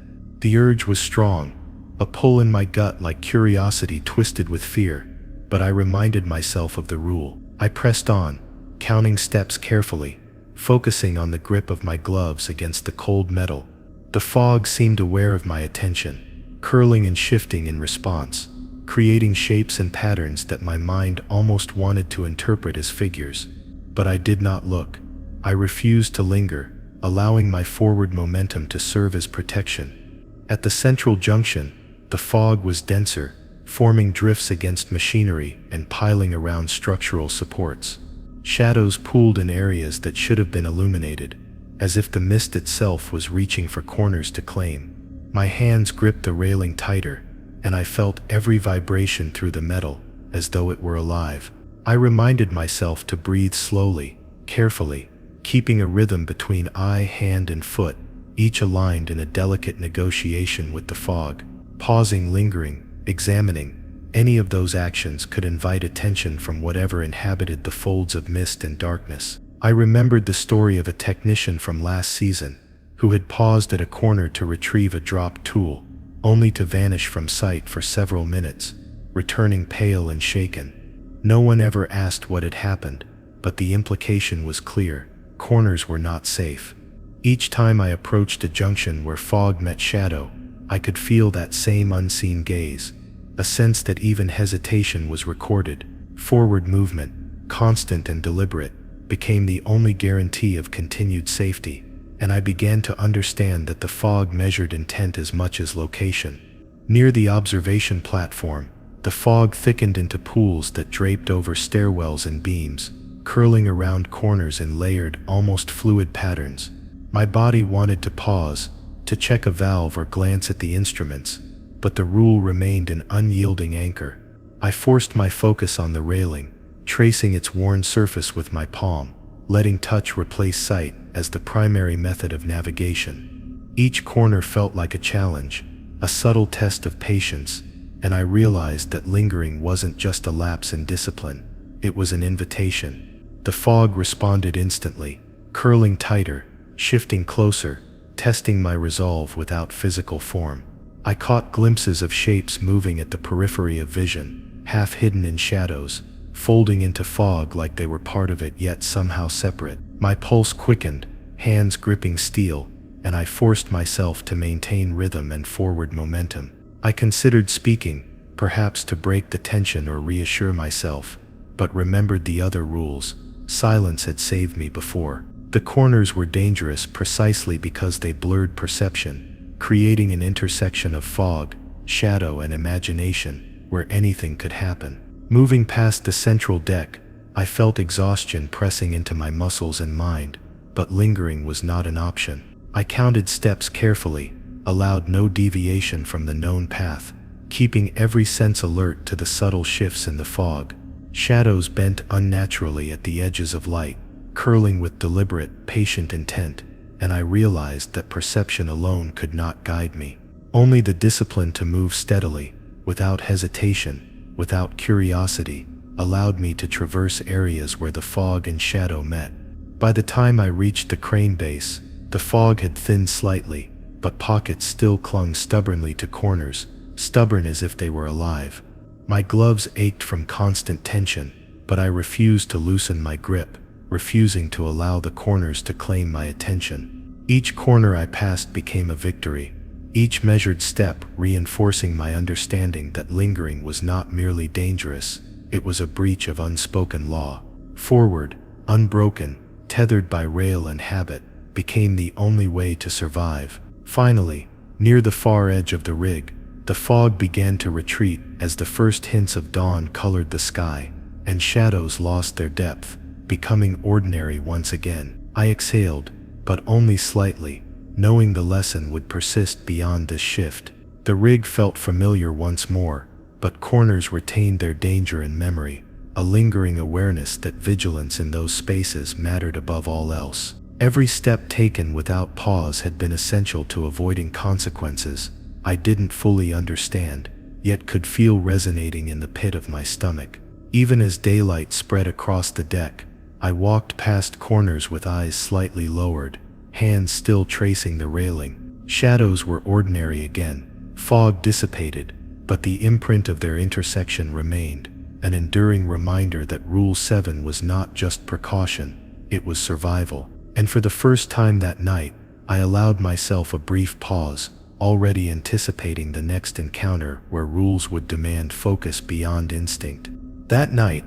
The urge was strong, a pull in my gut like curiosity twisted with fear, but I reminded myself of the rule. I pressed on, counting steps carefully, focusing on the grip of my gloves against the cold metal. The fog seemed aware of my attention, curling and shifting in response, creating shapes and patterns that my mind almost wanted to interpret as figures. But I did not look. I refused to linger, allowing my forward momentum to serve as protection. At the central junction, the fog was denser, forming drifts against machinery and piling around structural supports. Shadows pooled in areas that should have been illuminated, as if the mist itself was reaching for corners to claim. My hands gripped the railing tighter, and I felt every vibration through the metal, as though it were alive. I reminded myself to breathe slowly, carefully, keeping a rhythm between eye, hand, and foot, each aligned in a delicate negotiation with the fog. Pausing, lingering, examining, any of those actions could invite attention from whatever inhabited the folds of mist and darkness. I remembered the story of a technician from last season, who had paused at a corner to retrieve a dropped tool, only to vanish from sight for several minutes, returning pale and shaken. No one ever asked what had happened, but the implication was clear: corners were not safe. Each time I approached a junction where fog met shadow, I could feel that same unseen gaze, a sense that even hesitation was recorded. Forward movement, constant and deliberate, became the only guarantee of continued safety, and I began to understand that the fog measured intent as much as location. Near the observation platform, the fog thickened into pools that draped over stairwells and beams, curling around corners in layered, almost fluid patterns. My body wanted to pause, to check a valve or glance at the instruments, but the rule remained an unyielding anchor. I forced my focus on the railing, tracing its worn surface with my palm, letting touch replace sight as the primary method of navigation. Each corner felt like a challenge, a subtle test of patience, and I realized that lingering wasn't just a lapse in discipline, it was an invitation. The fog responded instantly, curling tighter, shifting closer, testing my resolve without physical form. I caught glimpses of shapes moving at the periphery of vision, half hidden in shadows, folding into fog like they were part of it yet somehow separate. My pulse quickened, hands gripping steel, and I forced myself to maintain rhythm and forward momentum. I considered speaking, perhaps to break the tension or reassure myself, but remembered the other rules. Silence had saved me before. The corners were dangerous precisely because they blurred perception, creating an intersection of fog, shadow, and imagination where anything could happen. Moving past the central deck, I felt exhaustion pressing into my muscles and mind, but lingering was not an option. I counted steps carefully, allowed no deviation from the known path, keeping every sense alert to the subtle shifts in the fog. Shadows bent unnaturally at the edges of light, curling with deliberate, patient intent, and I realized that perception alone could not guide me. Only the discipline to move steadily, without hesitation, without curiosity, allowed me to traverse areas where the fog and shadow met. By the time I reached the crane base, the fog had thinned slightly, but pockets still clung stubbornly to corners, stubborn as if they were alive. My gloves ached from constant tension, but I refused to loosen my grip, refusing to allow the corners to claim my attention. Each corner I passed became a victory, each measured step reinforcing my understanding that lingering was not merely dangerous, it was a breach of unspoken law. Forward, unbroken, tethered by rail and habit, became the only way to survive. Finally, near the far edge of the rig, the fog began to retreat as the first hints of dawn colored the sky, and shadows lost their depth, becoming ordinary once again. I exhaled, but only slightly, knowing the lesson would persist beyond this shift. The rig felt familiar once more, but corners retained their danger in memory, a lingering awareness that vigilance in those spaces mattered above all else. Every step taken without pause had been essential to avoiding consequences I didn't fully understand, yet could feel resonating in the pit of my stomach. Even as daylight spread across the deck, I walked past corners with eyes slightly lowered, hands still tracing the railing. Shadows were ordinary again, fog dissipated, but the imprint of their intersection remained, an enduring reminder that Rule 7 was not just precaution, it was survival. And for the first time that night, I allowed myself a brief pause, already anticipating the next encounter where rules would demand focus beyond instinct. That night,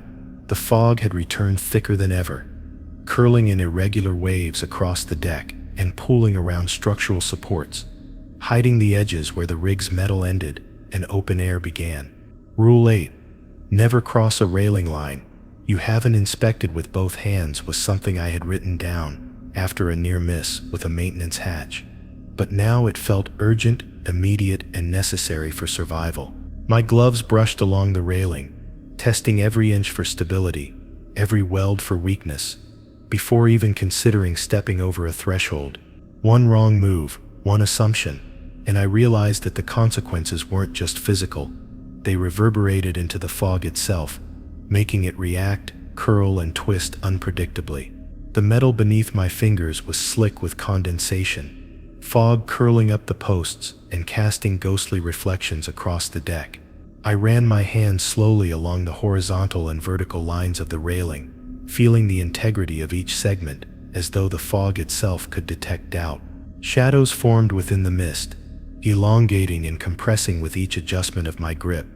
the fog had returned thicker than ever, curling in irregular waves across the deck and pooling around structural supports, hiding the edges where the rig's metal ended and open air began. Rule 8. Never cross a railing line you haven't inspected with both hands was something I had written down after a near miss with a maintenance hatch. But now it felt urgent, immediate, and necessary for survival. My gloves brushed along the railing, testing every inch for stability, every weld for weakness, before even considering stepping over a threshold. One wrong move, one assumption, and I realized that the consequences weren't just physical. They reverberated into the fog itself, making it react, curl, and twist unpredictably. The metal beneath my fingers was slick with condensation, fog curling up the posts and casting ghostly reflections across the deck. I ran my hands slowly along the horizontal and vertical lines of the railing, feeling the integrity of each segment, as though the fog itself could detect doubt. Shadows formed within the mist, elongating and compressing with each adjustment of my grip.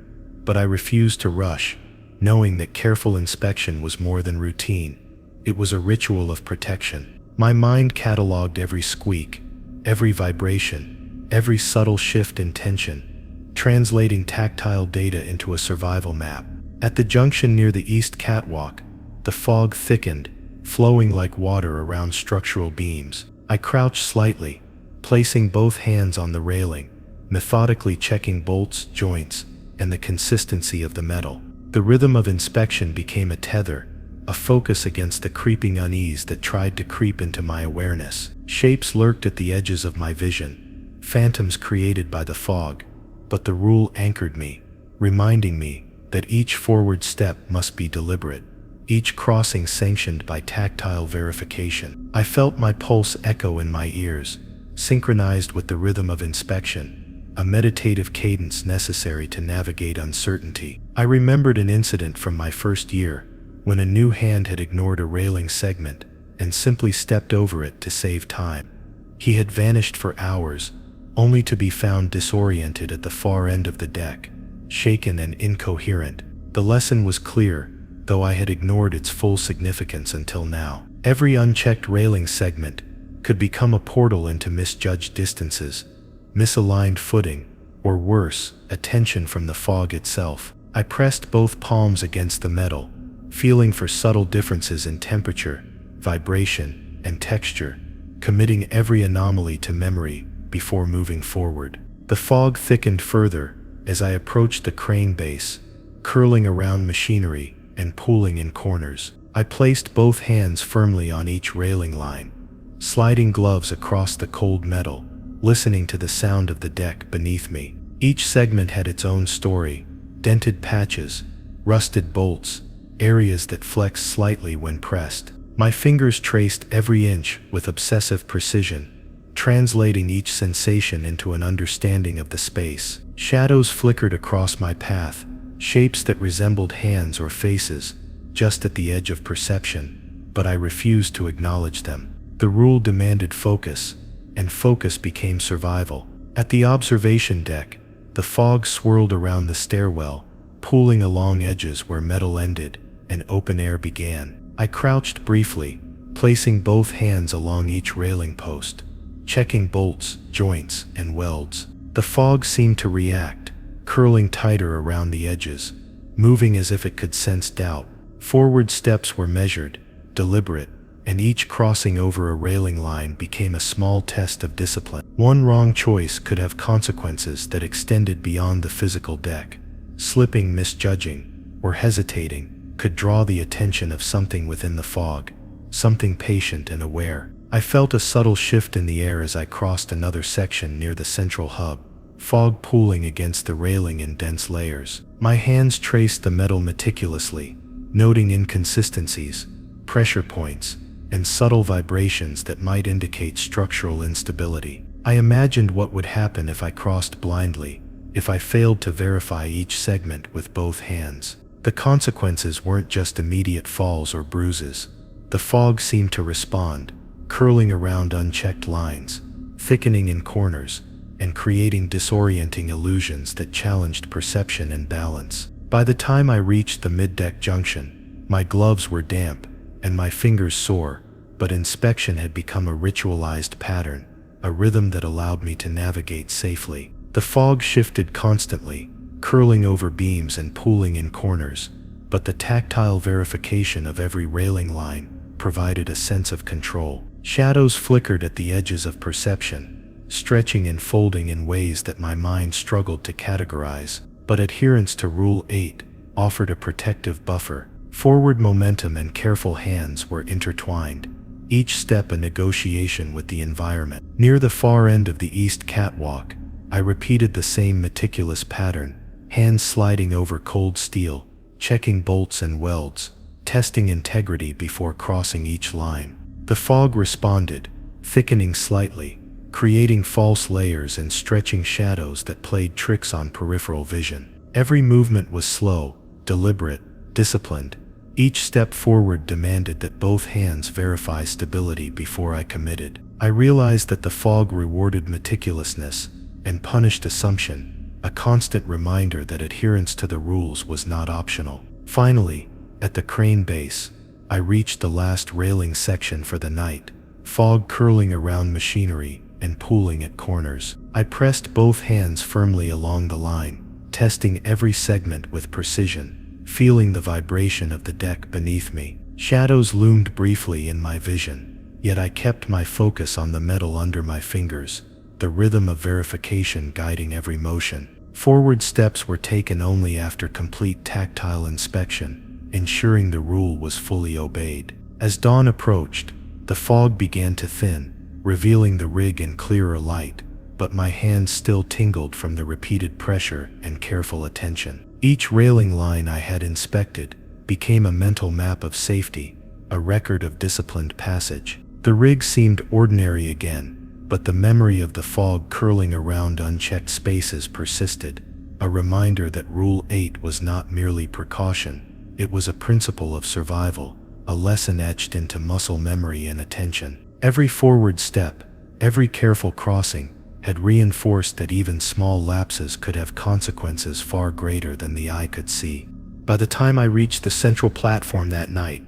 But I refused to rush, knowing that careful inspection was more than routine. It was a ritual of protection. My mind cataloged every squeak, every vibration, every subtle shift in tension, translating tactile data into a survival map. At the junction near the east catwalk, the fog thickened, flowing like water around structural beams. I crouched slightly, placing both hands on the railing, methodically checking bolts, joints, and the consistency of the metal. The rhythm of inspection became a tether, a focus against the creeping unease that tried to creep into my awareness. Shapes lurked at the edges of my vision, phantoms created by the fog, but the rule anchored me, reminding me that each forward step must be deliberate, each crossing sanctioned by tactile verification. I felt my pulse echo in my ears, synchronized with the rhythm of inspection, a meditative cadence necessary to navigate uncertainty. I remembered an incident from my first year, when a new hand had ignored a railing segment and simply stepped over it to save time. He had vanished for hours, only to be found disoriented at the far end of the deck, shaken and incoherent. The lesson was clear, though I had ignored its full significance until now. Every unchecked railing segment could become a portal into misjudged distances, misaligned footing, or worse, attention from the fog itself. I pressed both palms against the metal, feeling for subtle differences in temperature, vibration, and texture, committing every anomaly to memory before moving forward. The fog thickened further as I approached the crane base, curling around machinery and pooling in corners. I placed both hands firmly on each railing line, sliding gloves across the cold metal, listening to the sound of the deck beneath me. Each segment had its own story: dented patches, rusted bolts, areas that flexed slightly when pressed. My fingers traced every inch with obsessive precision, translating each sensation into an understanding of the space. Shadows flickered across my path, shapes that resembled hands or faces, just at the edge of perception, but I refused to acknowledge them. The rule demanded focus, and focus became survival. At the observation deck, the fog swirled around the stairwell, pooling along edges where metal ended and open air began. I crouched briefly, placing both hands along each railing post, checking bolts, joints, and welds. The fog seemed to react, curling tighter around the edges, moving as if it could sense doubt. Forward steps were measured, deliberate, and each crossing over a railing line became a small test of discipline. One wrong choice could have consequences that extended beyond the physical deck. Slipping, misjudging, or hesitating could draw the attention of something within the fog, something patient and aware. I felt a subtle shift in the air as I crossed another section near the central hub, fog pooling against the railing in dense layers. My hands traced the metal meticulously, noting inconsistencies, pressure points, and subtle vibrations that might indicate structural instability. I imagined what would happen if I crossed blindly, if I failed to verify each segment with both hands. The consequences weren't just immediate falls or bruises. The fog seemed to respond, curling around unchecked lines, thickening in corners, and creating disorienting illusions that challenged perception and balance. By the time I reached the mid-deck junction, my gloves were damp and my fingers sore, but inspection had become a ritualized pattern, a rhythm that allowed me to navigate safely. The fog shifted constantly, curling over beams and pooling in corners, but the tactile verification of every railing line provided a sense of control. Shadows flickered at the edges of perception, stretching and folding in ways that my mind struggled to categorize, but adherence to Rule 8 offered a protective buffer. Forward momentum and careful hands were intertwined, each step a negotiation with the environment. Near the far end of the east catwalk, I repeated the same meticulous pattern, hands sliding over cold steel, checking bolts and welds, testing integrity before crossing each line. The fog responded, thickening slightly, creating false layers and stretching shadows that played tricks on peripheral vision. Every movement was slow, deliberate, disciplined. Each step forward demanded that both hands verify stability before I committed. I realized that the fog rewarded meticulousness, and punished assumption, a constant reminder that adherence to the rules was not optional. Finally, at the crane base, I reached the last railing section for the night, fog curling around machinery and pooling at corners. I pressed both hands firmly along the line, testing every segment with precision, feeling the vibration of the deck beneath me. Shadows loomed briefly in my vision, yet I kept my focus on the metal under my fingers, the rhythm of verification guiding every motion. Forward steps were taken only after complete tactile inspection, ensuring the rule was fully obeyed. As dawn approached, the fog began to thin, revealing the rig in clearer light, but my hands still tingled from the repeated pressure and careful attention. Each railing line I had inspected became a mental map of safety, a record of disciplined passage. The rig seemed ordinary again, but the memory of the fog curling around unchecked spaces persisted, a reminder that Rule 8 was not merely precaution, it was a principle of survival, a lesson etched into muscle memory and attention. Every forward step, every careful crossing, had reinforced that even small lapses could have consequences far greater than the eye could see. By the time I reached the central platform that night,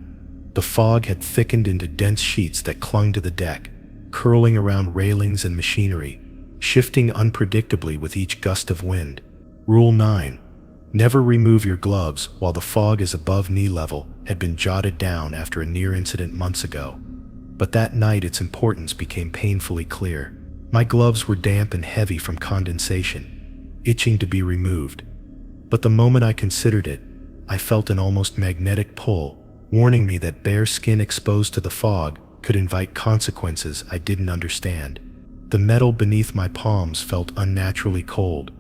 the fog had thickened into dense sheets that clung to the deck, curling around railings and machinery, shifting unpredictably with each gust of wind. Rule 9. Never remove your gloves while the fog is above knee level had been jotted down after a near incident months ago. But that night its importance became painfully clear. My gloves were damp and heavy from condensation, itching to be removed. But the moment I considered it, I felt an almost magnetic pull, warning me that bare skin exposed to the fog could invite consequences I didn't understand. The metal beneath my palms felt unnaturally cold,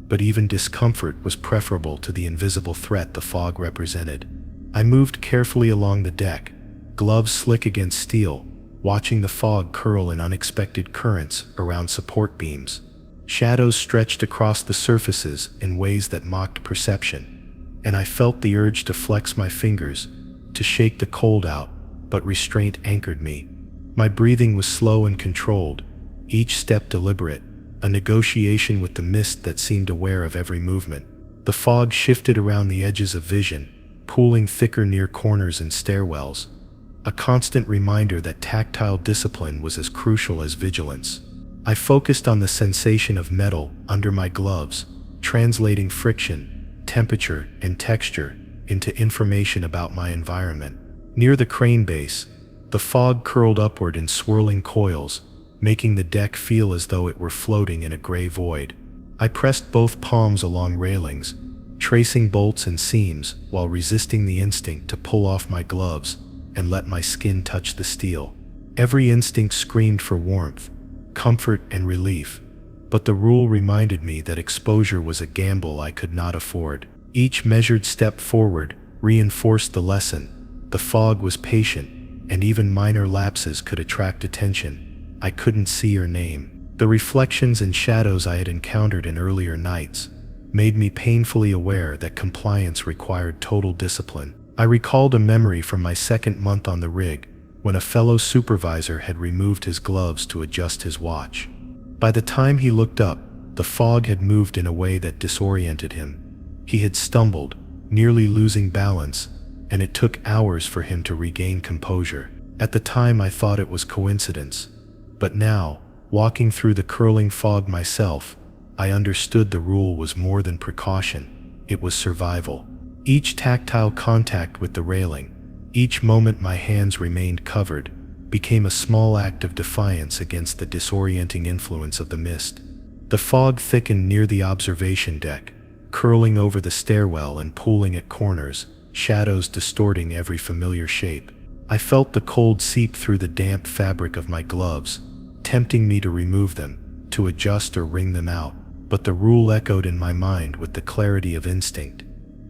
but even discomfort was preferable to the invisible threat the fog represented. I moved carefully along the deck, gloves slick against steel, watching the fog curl in unexpected currents around support beams. Shadows stretched across the surfaces in ways that mocked perception, and I felt the urge to flex my fingers, to shake the cold out, but restraint anchored me. My breathing was slow and controlled, each step deliberate, a negotiation with the mist that seemed aware of every movement. The fog shifted around the edges of vision, pooling thicker near corners and stairwells, a constant reminder that tactile discipline was as crucial as vigilance. I focused on the sensation of metal under my gloves, translating friction, temperature, and texture into information about my environment. Near the crane base, the fog curled upward in swirling coils, making the deck feel as though it were floating in a gray void. I pressed both palms along railings, tracing bolts and seams while resisting the instinct to pull off my gloves and let my skin touch the steel. Every instinct screamed for warmth, comfort, and relief, but the rule reminded me that exposure was a gamble I could not afford. Each measured step forward reinforced the lesson. The fog was patient, and even minor lapses could attract attention I couldn't see or name. The reflections and shadows I had encountered in earlier nights made me painfully aware that compliance required total discipline. I recalled a memory from my second month on the rig, when a fellow supervisor had removed his gloves to adjust his watch. By the time he looked up, the fog had moved in a way that disoriented him. He had stumbled, nearly losing balance, and it took hours for him to regain composure. At the time I thought it was coincidence, but now, walking through the curling fog myself, I understood the rule was more than precaution, it was survival. Each tactile contact with the railing, each moment my hands remained covered, became a small act of defiance against the disorienting influence of the mist. The fog thickened near the observation deck, curling over the stairwell and pooling at corners, shadows distorting every familiar shape. I felt the cold seep through the damp fabric of my gloves, tempting me to remove them, to adjust or wring them out, but the rule echoed in my mind with the clarity of instinct.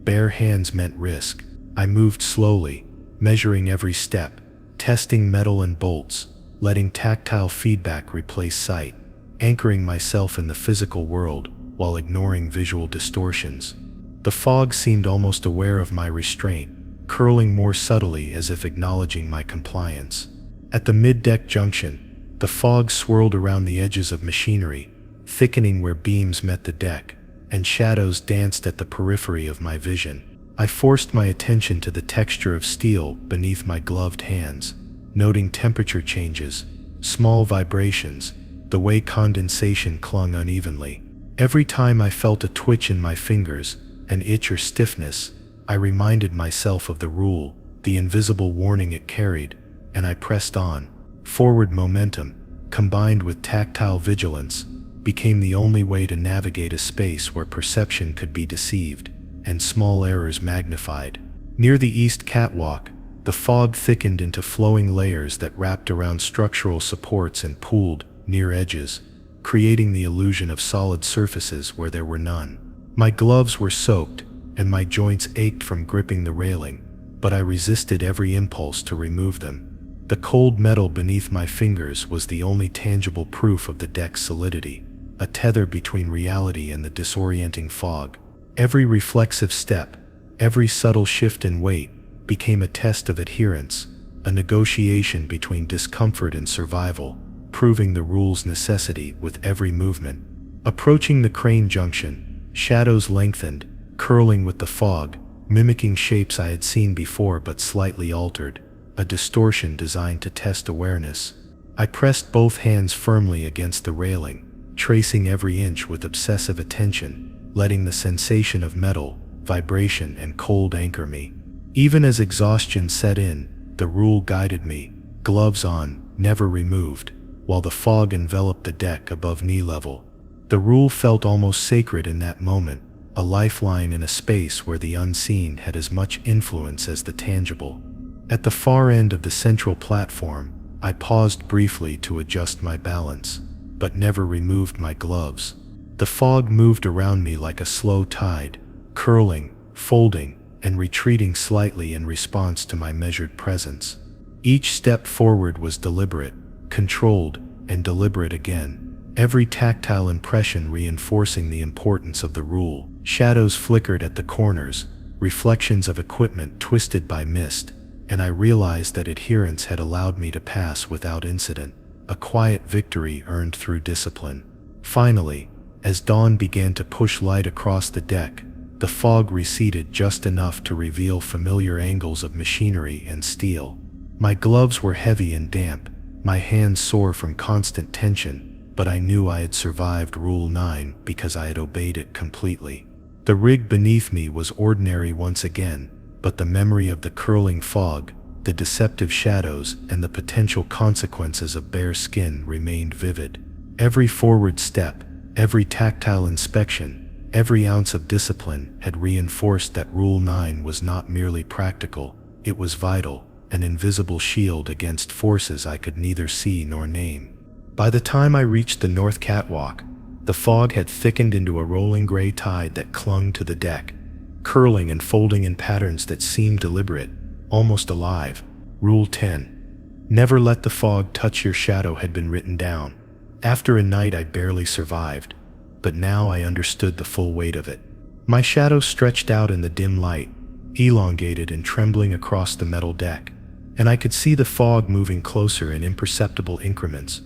Bare hands meant risk. I moved slowly, measuring every step, testing metal and bolts, letting tactile feedback replace sight, anchoring myself in the physical world while ignoring visual distortions. The fog seemed almost aware of my restraint, curling more subtly as if acknowledging my compliance. At the mid-deck junction, the fog swirled around the edges of machinery, thickening where beams met the deck, and shadows danced at the periphery of my vision. I forced my attention to the texture of steel beneath my gloved hands, noting temperature changes, small vibrations, the way condensation clung unevenly. Every time I felt a twitch in my fingers, an itch or stiffness, I reminded myself of the rule, the invisible warning it carried, and I pressed on. Forward momentum, combined with tactile vigilance, became the only way to navigate a space where perception could be deceived, and small errors magnified. Near the east catwalk, the fog thickened into flowing layers that wrapped around structural supports and pooled near edges, creating the illusion of solid surfaces where there were none. My gloves were soaked, and my joints ached from gripping the railing, but I resisted every impulse to remove them. The cold metal beneath my fingers was the only tangible proof of the deck's solidity, a tether between reality and the disorienting fog. Every reflexive step, every subtle shift in weight, became a test of adherence, a negotiation between discomfort and survival, proving the rule's necessity with every movement. Approaching the crane junction, shadows lengthened, curling with the fog, mimicking shapes I had seen before but slightly altered, a distortion designed to test awareness. I pressed both hands firmly against the railing, tracing every inch with obsessive attention, letting the sensation of metal, vibration, and cold anchor me. Even as exhaustion set in, the rule guided me, gloves on, never removed, while the fog enveloped the deck above knee level. The rule felt almost sacred in that moment, a lifeline in a space where the unseen had as much influence as the tangible. At the far end of the central platform, I paused briefly to adjust my balance, but never removed my gloves. The fog moved around me like a slow tide, curling, folding, and retreating slightly in response to my measured presence. Each step forward was deliberate, controlled, and deliberate again, every tactile impression reinforcing the importance of the rule. Shadows flickered at the corners, reflections of equipment twisted by mist, and I realized that adherence had allowed me to pass without incident, a quiet victory earned through discipline. Finally, as dawn began to push light across the deck, the fog receded just enough to reveal familiar angles of machinery and steel. My gloves were heavy and damp, my hands sore from constant tension, but I knew I had survived Rule 9 because I had obeyed it completely. The rig beneath me was ordinary once again, but the memory of the curling fog, the deceptive shadows, and the potential consequences of bare skin remained vivid. Every forward step, every tactile inspection, every ounce of discipline had reinforced that Rule 9 was not merely practical, it was vital, an invisible shield against forces I could neither see nor name. By the time I reached the north catwalk, the fog had thickened into a rolling gray tide that clung to the deck, curling and folding in patterns that seemed deliberate, almost alive. Rule 10. Never let the fog touch your shadow had been written down. After a night I barely survived, but now I understood the full weight of it. My shadow stretched out in the dim light, elongated and trembling across the metal deck, and I could see the fog moving closer in imperceptible increments,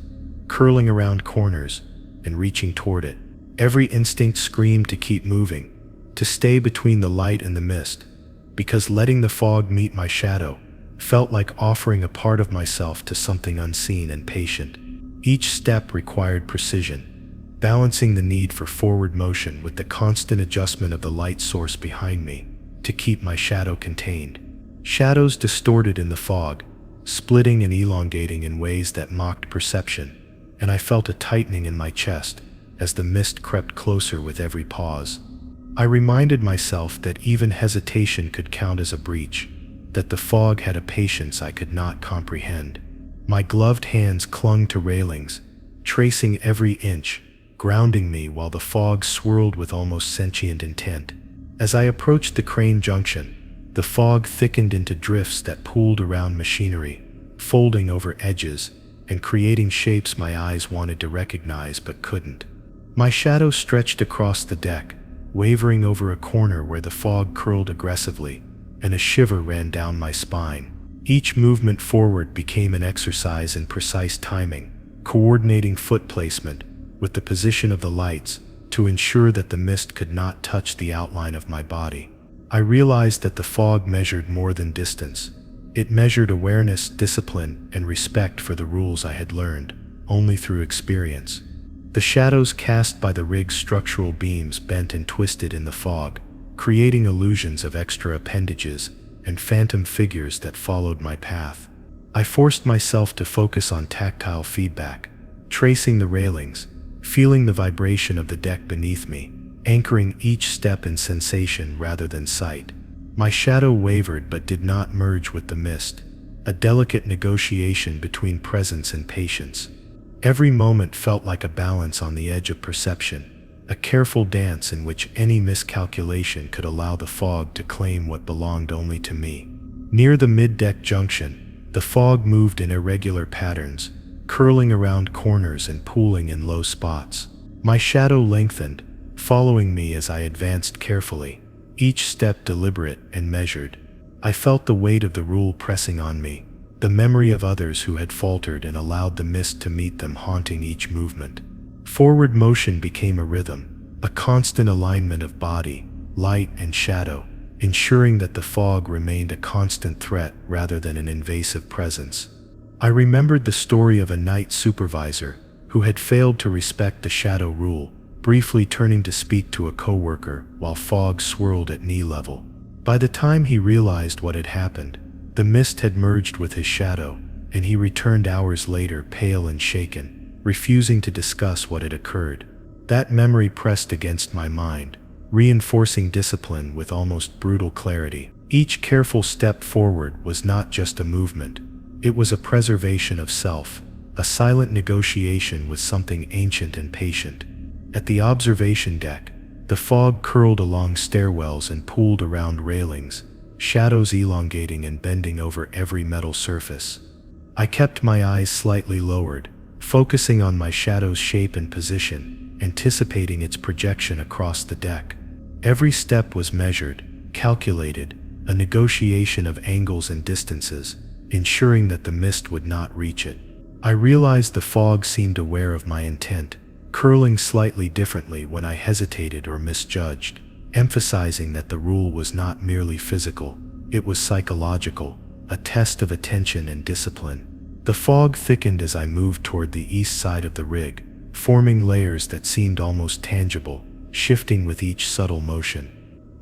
curling around corners and reaching toward it. Every instinct screamed to keep moving, to stay between the light and the mist, because letting the fog meet my shadow felt like offering a part of myself to something unseen and patient. Each step required precision, balancing the need for forward motion with the constant adjustment of the light source behind me to keep my shadow contained. Shadows distorted in the fog, splitting and elongating in ways that mocked perception, and I felt a tightening in my chest as the mist crept closer with every pause. I reminded myself that even hesitation could count as a breach, that the fog had a patience I could not comprehend. My gloved hands clung to railings, tracing every inch, grounding me while the fog swirled with almost sentient intent. As I approached the crane junction, the fog thickened into drifts that pooled around machinery, folding over edges and creating shapes my eyes wanted to recognize but couldn't. My shadow stretched across the deck, wavering over a corner where the fog curled aggressively, and a shiver ran down my spine. Each movement forward became an exercise in precise timing, coordinating foot placement, with the position of the lights to ensure that the mist could not touch the outline of my body. I realized that the fog measured more than distance. It measured awareness, discipline, and respect for the rules I had learned only through experience. The shadows cast by the rig's structural beams bent and twisted in the fog, creating illusions of extra appendages and phantom figures that followed my path. I forced myself to focus on tactile feedback, tracing the railings, feeling the vibration of the deck beneath me, anchoring each step in sensation rather than sight. My shadow wavered but did not merge with the mist, a delicate negotiation between presence and patience. Every moment felt like a balance on the edge of perception, a careful dance in which any miscalculation could allow the fog to claim what belonged only to me. Near the mid-deck junction, the fog moved in irregular patterns, curling around corners and pooling in low spots. My shadow lengthened, following me as I advanced carefully, each step deliberate and measured. I felt the weight of the rule pressing on me, the memory of others who had faltered and allowed the mist to meet them haunting each movement. Forward motion became a rhythm, a constant alignment of body, light, and shadow, ensuring that the fog remained a constant threat rather than an invasive presence. I remembered the story of a night supervisor who had failed to respect the shadow rule, briefly turning to speak to a coworker while fog swirled at knee level. By the time he realized what had happened, the mist had merged with his shadow, and he returned hours later pale and shaken, refusing to discuss what had occurred. That memory pressed against my mind, reinforcing discipline with almost brutal clarity. Each careful step forward was not just a movement, it was a preservation of self, a silent negotiation with something ancient and patient. At the observation deck, the fog curled along stairwells and pooled around railings, shadows elongating and bending over every metal surface. I kept my eyes slightly lowered, focusing on my shadow's shape and position, anticipating its projection across the deck. Every step was measured, calculated, a negotiation of angles and distances, ensuring that the mist would not reach it. I realized the fog seemed aware of my intent, curling slightly differently when I hesitated or misjudged, emphasizing that the rule was not merely physical, it was psychological, a test of attention and discipline. The fog thickened as I moved toward the east side of the rig, forming layers that seemed almost tangible, shifting with each subtle motion.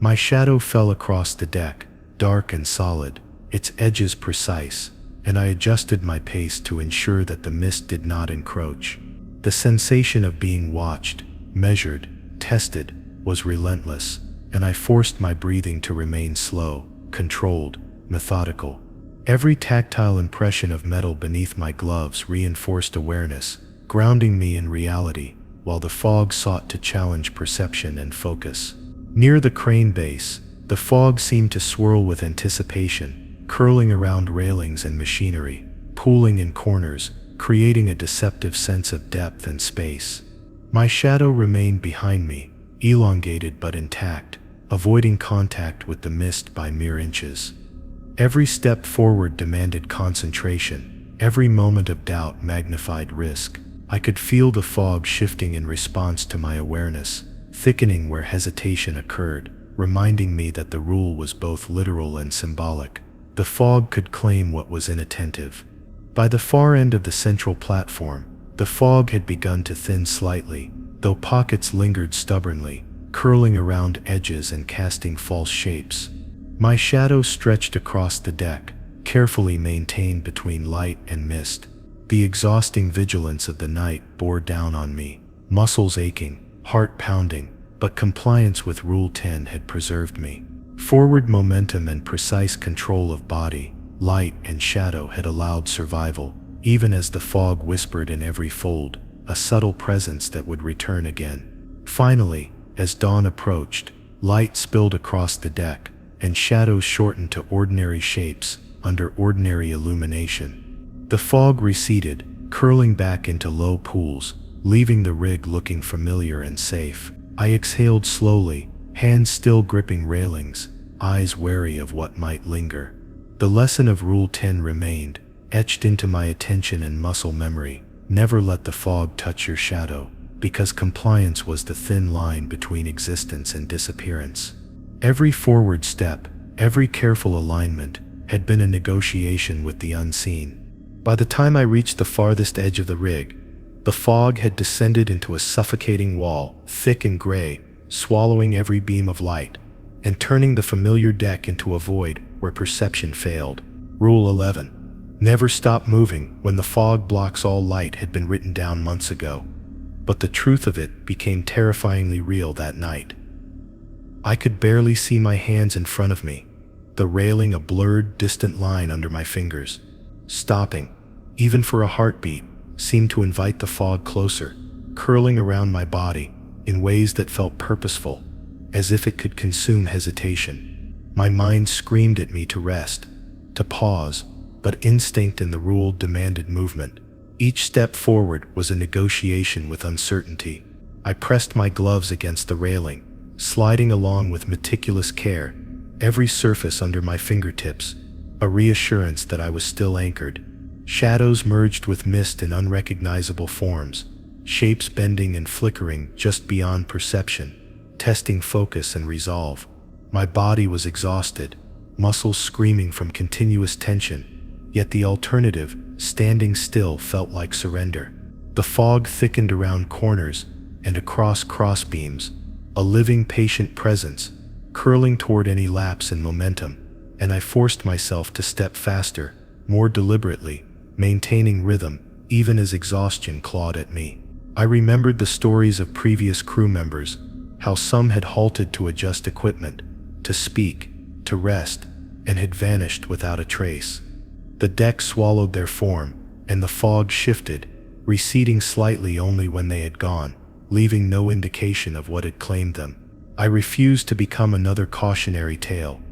My shadow fell across the deck, dark and solid, its edges precise, and I adjusted my pace to ensure that the mist did not encroach. The sensation of being watched, measured, tested, was relentless, and I forced my breathing to remain slow, controlled, methodical. Every tactile impression of metal beneath my gloves reinforced awareness, grounding me in reality, while the fog sought to challenge perception and focus. Near the crane base, the fog seemed to swirl with anticipation, curling around railings and machinery, pooling in corners, creating a deceptive sense of depth and space. My shadow remained behind me, elongated but intact, avoiding contact with the mist by mere inches. Every step forward demanded concentration, every moment of doubt magnified risk. I could feel the fog shifting in response to my awareness, thickening where hesitation occurred, reminding me that the rule was both literal and symbolic. The fog could claim what was inattentive. By the far end of the central platform, the fog had begun to thin slightly, though pockets lingered stubbornly, curling around edges and casting false shapes. My shadow stretched across the deck, carefully maintained between light and mist. The exhausting vigilance of the night bore down on me, muscles aching, heart pounding, but compliance with Rule 10 had preserved me. Forward momentum and precise control of body, light, and shadow had allowed survival, even as the fog whispered in every fold, a subtle presence that would return again. Finally, as dawn approached, light spilled across the deck, and shadows shortened to ordinary shapes under ordinary illumination. The fog receded, curling back into low pools, leaving the rig looking familiar and safe. I exhaled slowly, hands still gripping railings, eyes wary of what might linger. The lesson of Rule 10 remained, etched into my attention and muscle memory: never let the fog touch your shadow. because compliance was the thin line between existence and disappearance. Every forward step, every careful alignment, had been a negotiation with the unseen. By the time I reached the farthest edge of the rig, the fog had descended into a suffocating wall, thick and gray, swallowing every beam of light, and turning the familiar deck into a void where perception failed. Rule 11. Never stop moving when the fog blocks all light had been written down months ago. But the truth of it became terrifyingly real that night. I could barely see my hands in front of me, the railing a blurred, distant line under my fingers. Stopping, even for a heartbeat, seemed to invite the fog closer, curling around my body in ways that felt purposeful, as if it could consume hesitation. My mind screamed at me to rest, to pause, but instinct and the rule demanded movement. Each step forward was a negotiation with uncertainty. I pressed my gloves against the railing, sliding along with meticulous care, every surface under my fingertips, a reassurance that I was still anchored. Shadows merged with mist in unrecognizable forms, shapes bending and flickering just beyond perception, testing focus and resolve. My body was exhausted, muscles screaming from continuous tension, yet the alternative, standing still, felt like surrender. The fog thickened around corners and across crossbeams, a living, patient presence, curling toward any lapse in momentum, and I forced myself to step faster, more deliberately, maintaining rhythm, even as exhaustion clawed at me. I remembered the stories of previous crew members, how some had halted to adjust equipment, to speak, to rest, and had vanished without a trace. The deck swallowed their form, and the fog shifted, receding slightly only when they had gone, leaving no indication of what had claimed them. I refused to become another cautionary tale.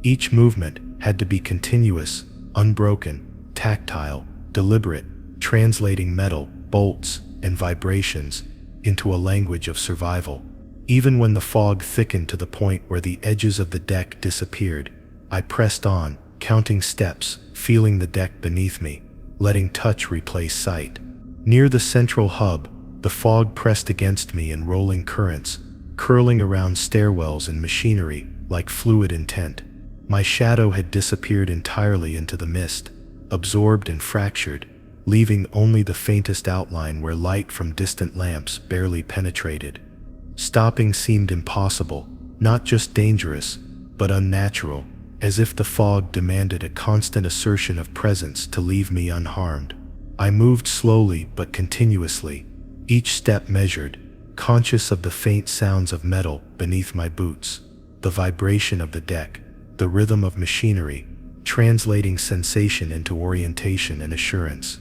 Each movement had to be continuous, unbroken, tactile, deliberate, translating metal, bolts, and vibrations into a language of survival. Even when the fog thickened to the point where the edges of the deck disappeared, I pressed on, counting steps, feeling the deck beneath me, letting touch replace sight. Near the central hub, the fog pressed against me in rolling currents, curling around stairwells and machinery like fluid intent. My shadow had disappeared entirely into the mist, absorbed and fractured, leaving only the faintest outline where light from distant lamps barely penetrated. Stopping seemed impossible, not just dangerous, but unnatural, as if the fog demanded a constant assertion of presence to leave me unharmed. I moved slowly but continuously, each step measured, conscious of the faint sounds of metal beneath my boots, the vibration of the deck, the rhythm of machinery, translating sensation into orientation and assurance.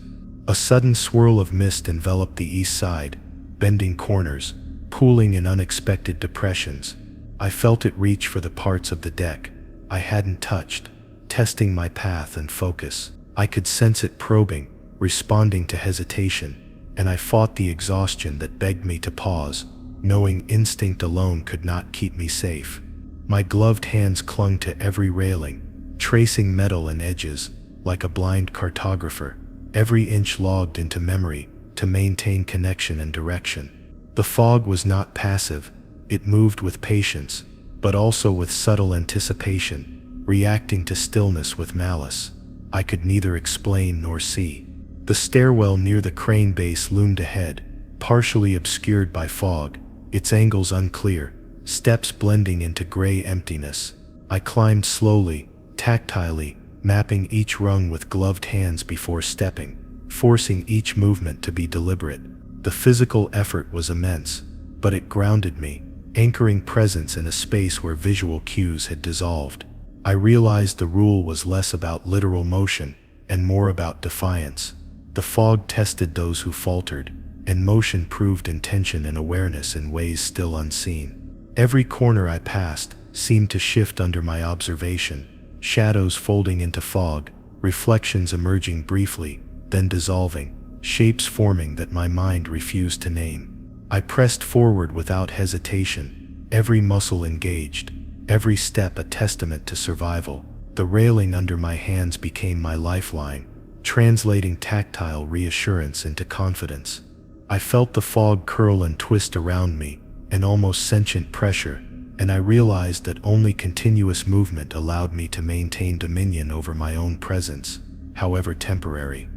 A sudden swirl of mist enveloped the east side, bending corners, pooling in unexpected depressions. I felt it reach for the parts of the deck I hadn't touched, testing my path and focus. I could sense it probing, responding to hesitation, and I fought the exhaustion that begged me to pause, knowing instinct alone could not keep me safe. My gloved hands clung to every railing, tracing metal and edges like a blind cartographer, every inch logged into memory to maintain connection and direction. The fog was not passive, it moved with patience, but also with subtle anticipation, reacting to stillness with malice. I could neither explain nor see. The stairwell near the crane base loomed ahead, partially obscured by fog, its angles unclear, steps blending into gray emptiness. I climbed slowly, tactilely, mapping each rung with gloved hands before stepping, forcing each movement to be deliberate. The physical effort was immense, but it grounded me, anchoring presence in a space where visual cues had dissolved. I realized the rule was less about literal motion and more about defiance. The fog tested those who faltered, and motion proved intention and awareness in ways still unseen. Every corner I passed seemed to shift under my observation, shadows folding into fog, reflections emerging briefly, then dissolving, shapes forming that my mind refused to name. I pressed forward without hesitation, every muscle engaged, every step a testament to survival. The railing under my hands became my lifeline, translating tactile reassurance into confidence. I felt the fog curl and twist around me, an almost sentient pressure, and I realized that only continuous movement allowed me to maintain dominion over my own presence, however temporary.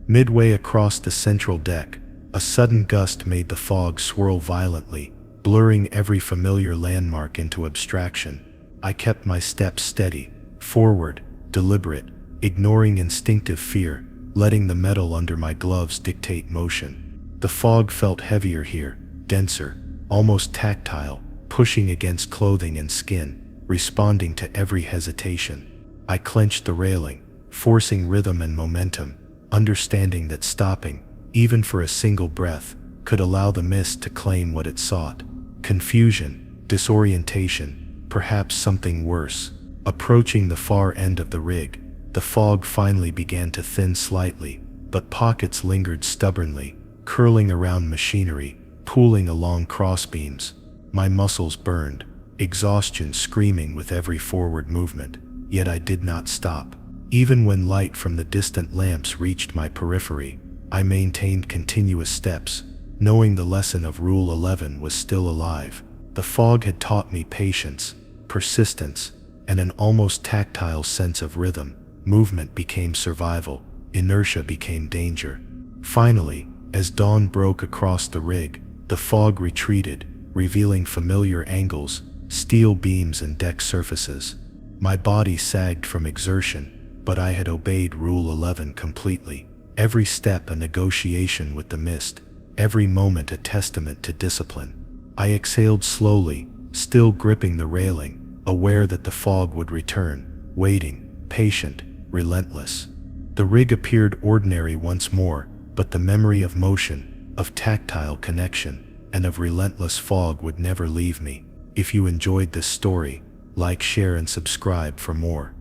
Midway across the central deck, a sudden gust made the fog swirl violently, blurring every familiar landmark into abstraction. I kept my steps steady, forward, deliberate, ignoring instinctive fear, letting the metal under my gloves dictate motion. The fog felt heavier here, denser, almost tactile, pushing against clothing and skin, responding to every hesitation. I clenched the railing, forcing rhythm and momentum, understanding that stopping, even for a single breath, could allow the mist to claim what it sought. Confusion, disorientation, perhaps something worse. Approaching the far end of the rig, the fog finally began to thin slightly, but pockets lingered stubbornly, curling around machinery, pooling along crossbeams. My muscles burned, exhaustion screaming with every forward movement, yet I did not stop. Even when light from the distant lamps reached my periphery, I maintained continuous steps, knowing the lesson of Rule 11 was still alive. The fog had taught me patience, persistence, and an almost tactile sense of rhythm. Movement became survival, inertia became danger. Finally, as dawn broke across the rig, the fog retreated, revealing familiar angles, steel beams and deck surfaces. My body sagged from exertion, but I had obeyed Rule 11 completely. Every step a negotiation with the mist, every moment a testament to discipline. I exhaled slowly, still gripping the railing, aware that the fog would return, waiting, patient, relentless. The rig appeared ordinary once more, but the memory of motion, of tactile connection, and of relentless fog would never leave me. If you enjoyed this story, like, share, and subscribe for more.